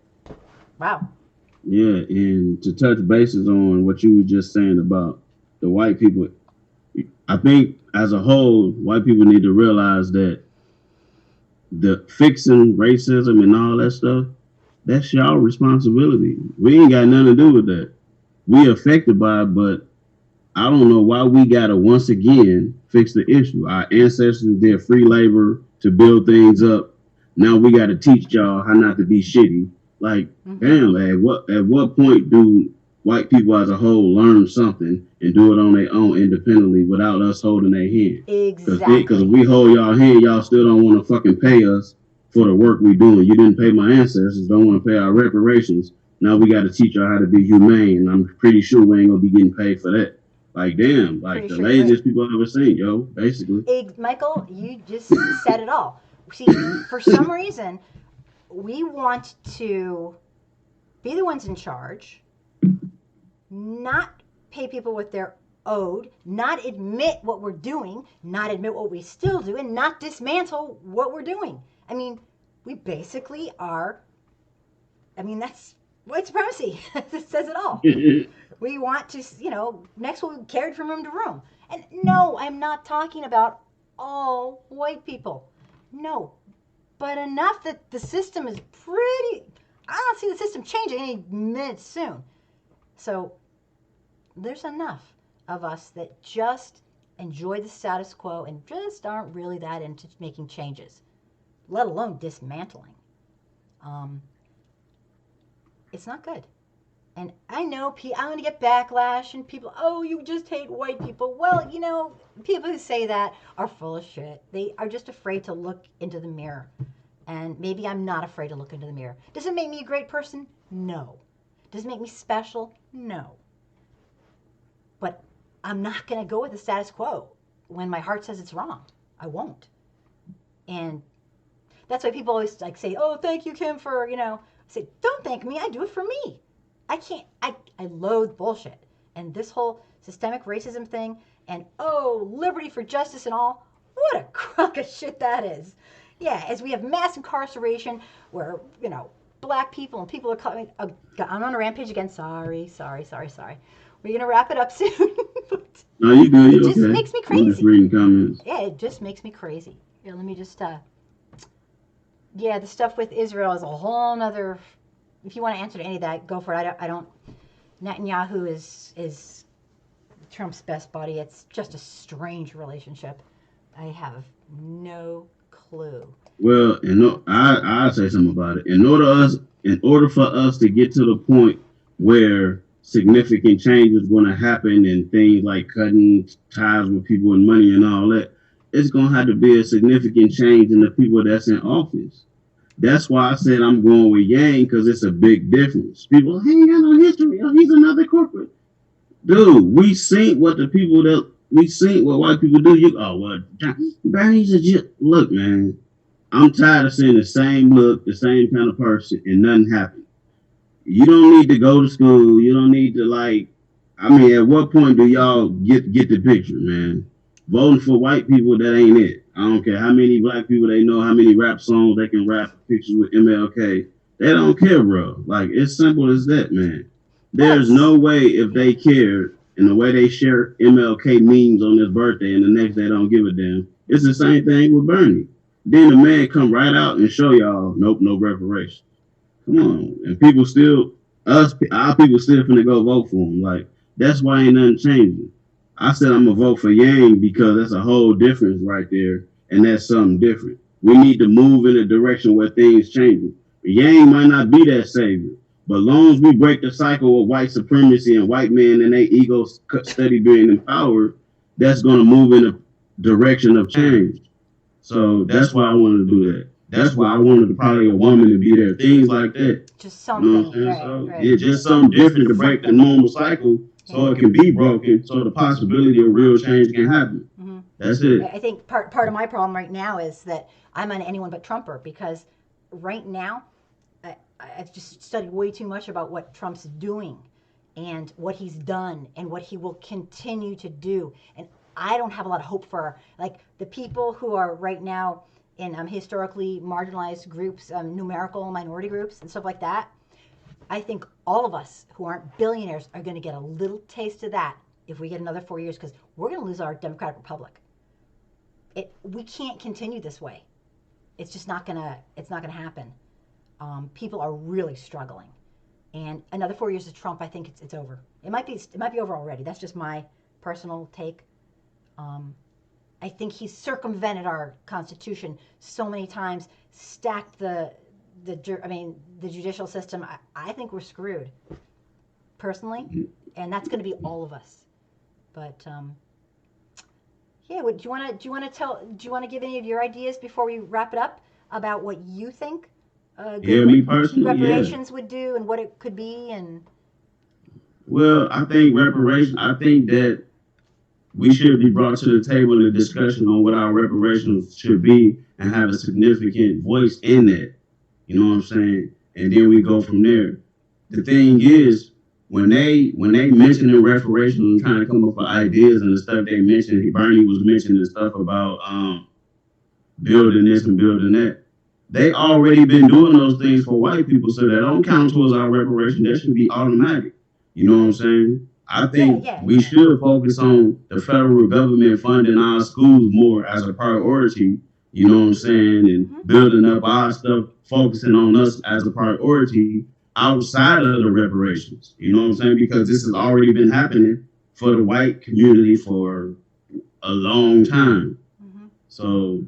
wow. Yeah, and to touch bases on what you were just saying about the white people, I think as a whole, white people need to realize that the fixing racism and all that stuff, that's y'all responsibility. We ain't got nothing to do with that. We affected by it, but I don't know why we gotta once again fix the issue. Our ancestors did free labor to build things up. Now we gotta teach y'all how not to be shitty. Like, damn, at what point do white people as a whole learn something and do it on their own independently without us holding their hand? Exactly. Because if we hold y'all hand, y'all still don't want to fucking pay us for the work we doing. You didn't pay my ancestors, don't want to pay our reparations. Now we got to teach y'all how to be humane, and I'm pretty sure we ain't gonna be getting paid for that. Like, damn, like pretty the laziest people I've ever seen, yo, basically. Michael, you just said it all. See, for some reason, we want to be the ones in charge, not pay people what they're owed, not admit what we're doing, not admit what we still do, and not dismantle what we're doing. I mean, we basically are, that's white supremacy. It says it all. We want to, next we'll be carried from room to room. And no, I'm not talking about all white people. No. But enough that the system is I don't see the system changing any minute soon. So there's enough of us that just enjoy the status quo and just aren't really that into making changes, let alone dismantling. It's not good. And I know I'm going to get backlash and people, oh, you just hate white people. Well, people who say that are full of shit. They are just afraid to look into the mirror. And maybe I'm not afraid to look into the mirror. Does it make me a great person? No. Does it make me special? No. But I'm not going to go with the status quo when my heart says it's wrong. I won't. And that's why people always say, oh, thank you, Kim, for, I say, don't thank me. I do it for me. I loathe bullshit. And this whole systemic racism thing and, liberty for justice and all, what a crock of shit that is. Yeah, as we have mass incarceration where, black people and people are coming. I'm on a rampage again. Sorry. We're going to wrap it up soon. No, you good. It just makes me crazy. I'm just reading comments. Yeah, it just makes me crazy. Here, let me just, the stuff with Israel is a whole nother, if you want to answer to any of that, go for it. I don't, Netanyahu is Trump's best buddy. It's just a strange relationship. I have no clue. Well, I'll say something about it. In order for us to get to the point where significant change is going to happen and things like cutting ties with people and money and all that, it's going to have to be a significant change in the people that's in office. That's why I said I'm going with Yang, because it's a big difference. People, he ain't got no history. Oh, he's another corporate. dude, we seen what what white people do. Bernie's look, man. I'm tired of seeing the same look, the same kind of person, and nothing happened. You don't need to go to school. You don't need to at what point do y'all get the picture, man? Voting for white people, that ain't it. I don't care how many black people they know, how many rap songs they can rap pictures with MLK. They don't care, bro. Like, it's simple as that, man. There's no way if they cared and the way they share MLK memes on his birthday and the next day don't give a damn. It's the same thing with Bernie. Then the man come right out and show y'all, nope, no reparations. Come on, and our people still finna go vote for him. Like, that's why ain't nothing changing. I said I'm gonna vote for Yang because that's a whole difference right there, and that's something different. We need to move in a direction where things changing. Yang might not be that savior, but long as we break the cycle of white supremacy and white men and their egos steady being empowered, that's gonna move in a direction of change. So that's why I wanted to do that. That's why I wanted probably a woman to be there. Things like that. Just something. Yeah, just something different to break the normal cycle so it can be broken, so the possibility of real change can happen. Mm-hmm. That's it. I think part of my problem right now is that I'm on anyone but Trumper, because right now I've just studied way too much about what Trump's doing and what he's done and what he will continue to do. And I don't have a lot of hope for, like, the people who are right now in historically marginalized groups, numerical minority groups and stuff like that. I think all of us who aren't billionaires are going to get a little taste of that if we get another 4 years, because we're going to lose our democratic republic. We can't continue this way. It's just not going to happen. People are really struggling. And another 4 years of Trump, I think it's over. It might be over already. That's just my personal take. I think he's circumvented our Constitution so many times, stacked the judicial system. I think we're screwed, personally, and that's going to be all of us. But yeah, do you want to give any of your ideas before we wrap it up about what you think me personally, reparations would do and what it could be? And well, I think that we should be brought to the table in a discussion on what our reparations should be and have a significant voice in that. You know what I'm saying? And then we go from there. The thing is, when they mentioning reparations and trying to come up with ideas and the stuff they mentioned, Bernie was mentioning stuff about building this and building that. They already been doing those things for white people, so that don't count towards our reparation. That should be automatic. You know what I'm saying? I think we should focus on the federal government funding our schools more as a priority, you know what I'm saying, and building up our stuff, focusing on us as a priority outside of the reparations, you know what I'm saying, because this has already been happening for the white community for a long time. Mm-hmm. So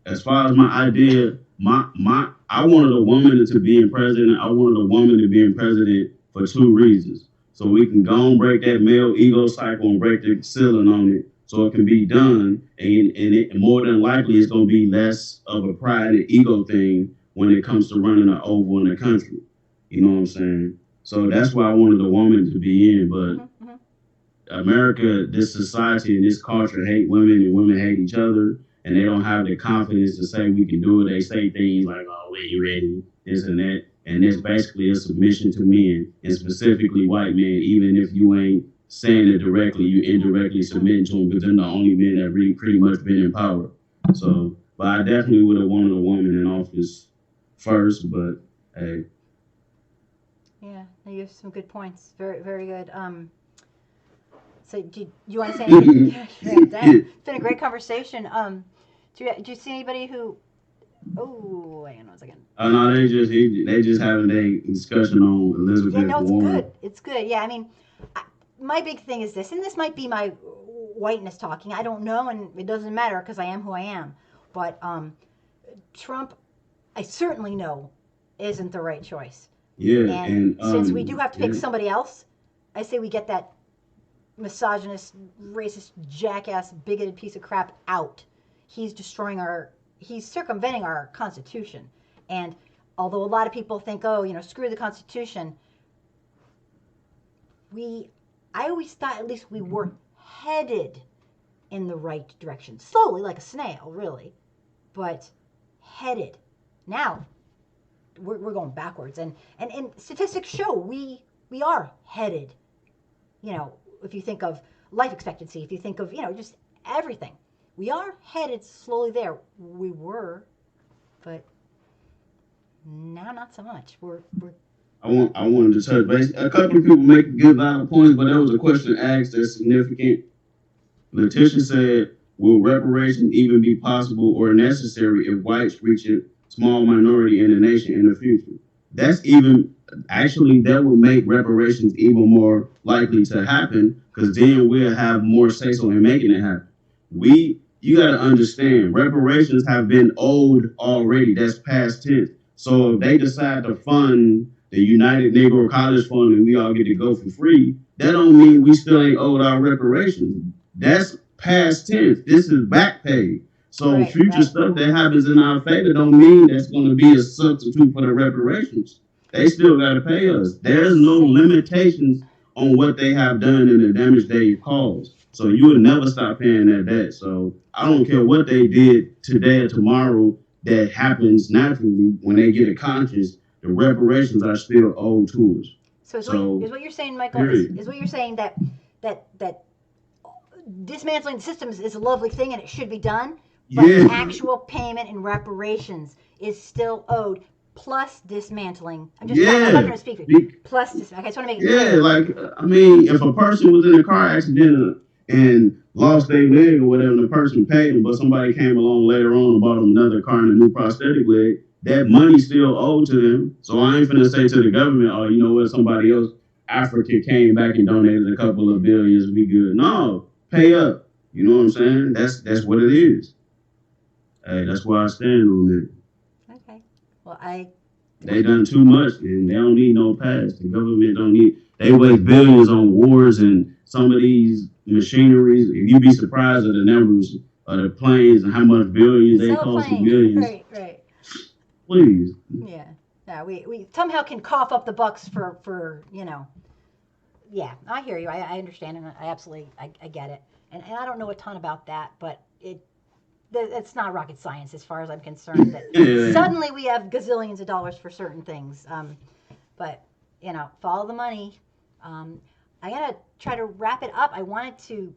as far as my idea, I wanted a woman to be in president. I wanted a woman to be in president for two reasons. So we can go and break that male ego cycle and break the ceiling on it so it can be done. And more than likely, it's going to be less of a pride and ego thing when it comes to running an oval in the country. You know what I'm saying? So that's why I wanted a woman to be in. But America, this society and this culture hate women, and women hate each other. And they don't have the confidence to say we can do it. They say things like, oh, we ain't ready, this and that. And it's basically a submission to men, and specifically white men. Even if you ain't saying it directly, you indirectly submitting to them, because they're the only men that really pretty much been in power. So, but I definitely would have wanted a woman in office first, but hey. Yeah, you have some good points. Very, very good. So do you want to say anything? It's been a great conversation. Do you see anybody who? Oh, hang on a second. Oh no, they just having a discussion on Elizabeth Warren. Yeah, no, it's good. It's good. Yeah, I mean, my big thing is this, and this might be my whiteness talking. I don't know, and it doesn't matter because I am who I am. But Trump, I certainly know, isn't the right choice. Yeah, and since we do have to pick somebody else, I say we get that misogynist, racist, jackass, bigoted piece of crap out. He's circumventing our Constitution. And although a lot of people think, oh, screw the Constitution, we I always thought at least we were headed in the right direction. Slowly, like a snail, really, but headed. Now, we're going backwards. And statistics show we are headed. You know, if you think of life expectancy, if you think of, just everything. We are headed slowly there. We were, but now not so much. I wanted to touch base. A couple of people make good valid points, but there was a question asked that's significant. Letitia said, will reparations even be possible or necessary if whites reach a small minority in the nation in the future? That would make reparations even more likely to happen, because then we'll have more say-so in making it happen. You got to understand, reparations have been owed already. That's past tense. So if they decide to fund the United Negro College Fund and we all get to go for free, that don't mean we still ain't owed our reparations. That's past tense. This is back pay. So future stuff that happens in our favor don't mean that's going to be a substitute for the reparations. They still got to pay us. There's no limitations on what they have done and the damage they've caused. So you would never stop paying that debt. So I don't care what they did today or tomorrow that happens naturally when they get a conscience, the reparations are still owed to us. So is what you're saying, Michael, is what you're saying that dismantling the systems is a lovely thing and it should be done, but the actual payment in reparations is still owed, plus dismantling. I'm just trying to speak for you. Plus dismantling. I just want to make it clear. If a person was in a car accident and lost their leg or whatever, and the person paid them, but somebody came along later on and bought them another car and a new prosthetic leg, that money still owed to them. So I ain't finna say to the government, oh, you know what, somebody else, Africa came back and donated a couple of billions, we good. No, pay up. You know what I'm saying? That's what it is. Hey, that's why I stand on that. Okay. Well, they done too much and they don't need no pass. The government don't need, they waste billions on wars and some of these machineries. If you be surprised at the numbers of the planes and how much billions they cost in billions. Right. Please. Yeah. Yeah, we somehow can cough up the bucks for Yeah, I hear you. I understand, and I absolutely I get it. And I don't know a ton about that, but it's not rocket science as far as I'm concerned. That suddenly we have gazillions of dollars for certain things. But follow the money. I gotta try to wrap it up. I wanted to,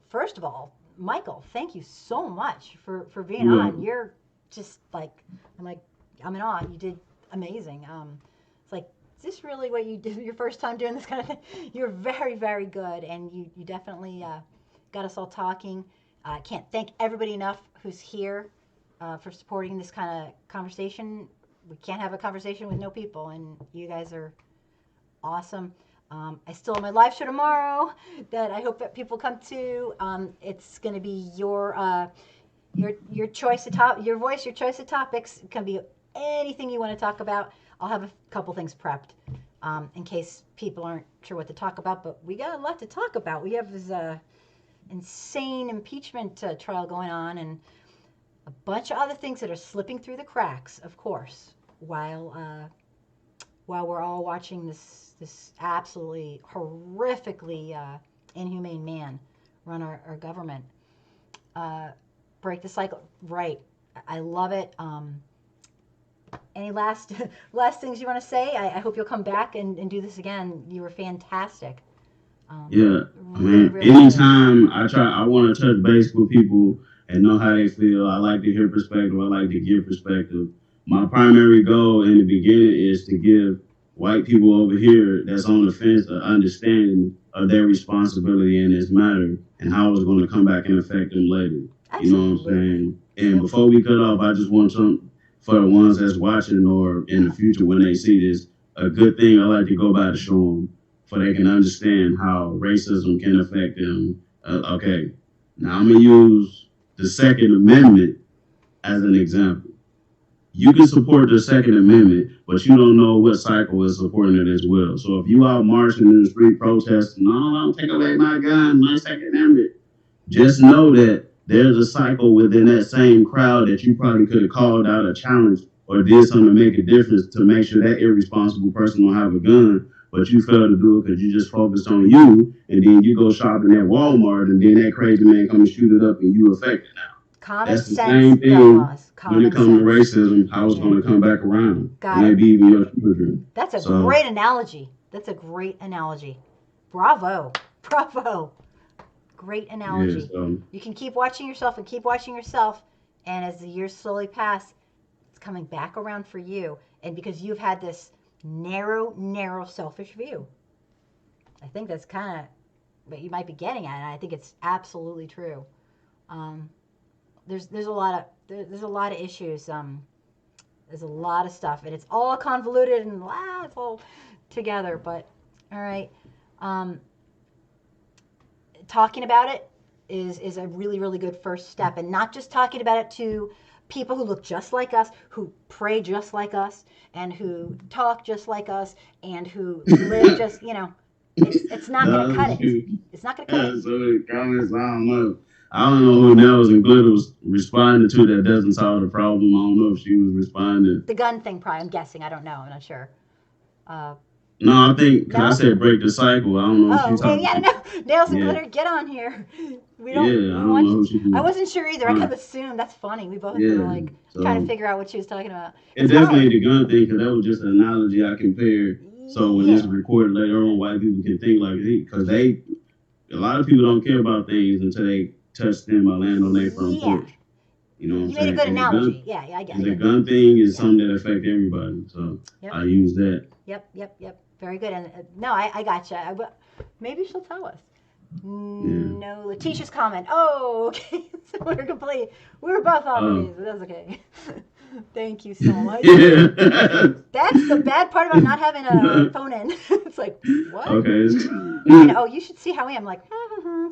first of all, Michael, thank you so much for being on. You're just I'm in awe. You did amazing. It's like, is this really what you did your first time doing this kind of thing? You're very, very good, and you definitely got us all talking. I can't thank everybody enough who's here for supporting this kind of conversation. We can't have a conversation with no people, and you guys are awesome. I still have my live show tomorrow that I hope that people come to. It's going to be your choice of your voice, your choice of topics. It can be anything you want to talk about. I'll have a couple things prepped in case people aren't sure what to talk about, but we got a lot to talk about. We have this insane impeachment trial going on and a bunch of other things that are slipping through the cracks, of course, while we're all watching this absolutely horrifically inhumane man run our government. Break the cycle. Right. I love it. Any last things you want to say? I hope you'll come back and do this again. You were fantastic. Really anytime I want to touch base with people and know how they feel. I like to hear perspective. I like to give perspective. My primary goal in the beginning is to give white people over here that's on the fence an understanding of their responsibility in this matter and how it's going to come back and affect them later. Absolutely. You know what I'm saying? And before we cut off, I just want something for the ones that's watching or in the future when they see this, a good thing I like to go by to show them so they can understand how racism can affect them. Okay, now I'm going to use the Second Amendment as an example. You can support the Second Amendment, but you don't know what cycle is supporting it as well. So if you out marching in the street protesting, no, don't take away my gun, my Second Amendment, just know that there's a cycle within that same crowd that you probably could have called out a challenge or did something to make a difference to make sure that irresponsible person don't have a gun. but you failed to do it because you just focused on you, and then you go shopping at Walmart, and then that crazy man come and shoot it up, and you affected now. Common That's the sense, same thing when it comes to sense. racism, how it's going to come back around. Got and it. maybe even your children. That's a great analogy. That's a great analogy. Bravo. Bravo. Great analogy. Yeah, you can keep watching yourself and keep watching yourself, and as the years slowly pass, it's coming back around for you. And because you've had this narrow, selfish view. I think that's kind of what you might be getting at, and I think it's absolutely true. There's a lot of issues. There's a lot of stuff, and it's all convoluted and it's all together. But all right, talking about it is a really good first step, and not just talking about it to people who look just like us, who pray just like us, and who talk just like us, and who live just it's not going to cut it. It's not going to cut it. So the comments, I don't know who Nels and Glitter was responding to that doesn't solve the problem. I don't know if she was responding. The gun thing, probably. I'm guessing. I don't know. I'm not sure. No, I think, because I said break the cycle. I don't know if she's talking. I don't know. Nails and Glitter, get on here. We don't. Yeah, I don't know. I wasn't sure either. I kind of assumed. That's funny. We both were trying to figure out what she was talking about. It's definitely the gun thing, because that was just an analogy I compared. So when it's recorded later on, white people can think like, because a lot of people don't care about things until they touch them or land on their front porch. You know what I'm saying? You made a good analogy. I get it. The gun thing is something that affects everybody. So I use that. Yep. Very good. And no, I gotcha. Maybe she'll tell us. No, Letitia's comment. Oh, okay. So we were both on these, but that's okay. Thank you so much. That's the bad part about not having a phone in. It's like, what? Okay. You should see how I am. Like,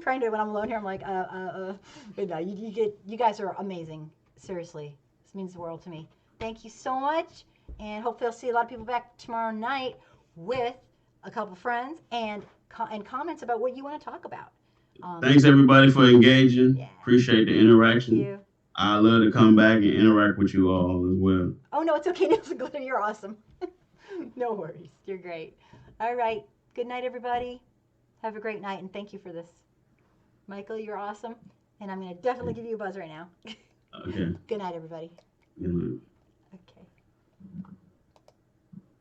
trying to, when I'm alone here, I'm like, But no, you guys are amazing. Seriously. This means the world to me. Thank you so much. And hopefully I'll see a lot of people back tomorrow night with a couple friends and comments about what you want to talk about. Thanks everybody for engaging. Yeah. Appreciate the interaction. Thank you. I love to come back and interact with you all as well. Oh no, it's okay, Nails and Glitter. You're awesome. No worries. You're great. All right. Good night, everybody. Have a great night, and thank you for this. Michael, you're awesome, and I'm going to definitely give you a buzz right now. Okay. Good night, everybody. Good night. Okay.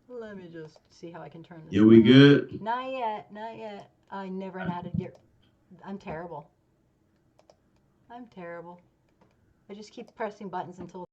Let me just see how I can turn this. Yeah, we good? Not yet. I never know how to get. I'm terrible. I just keep pressing buttons until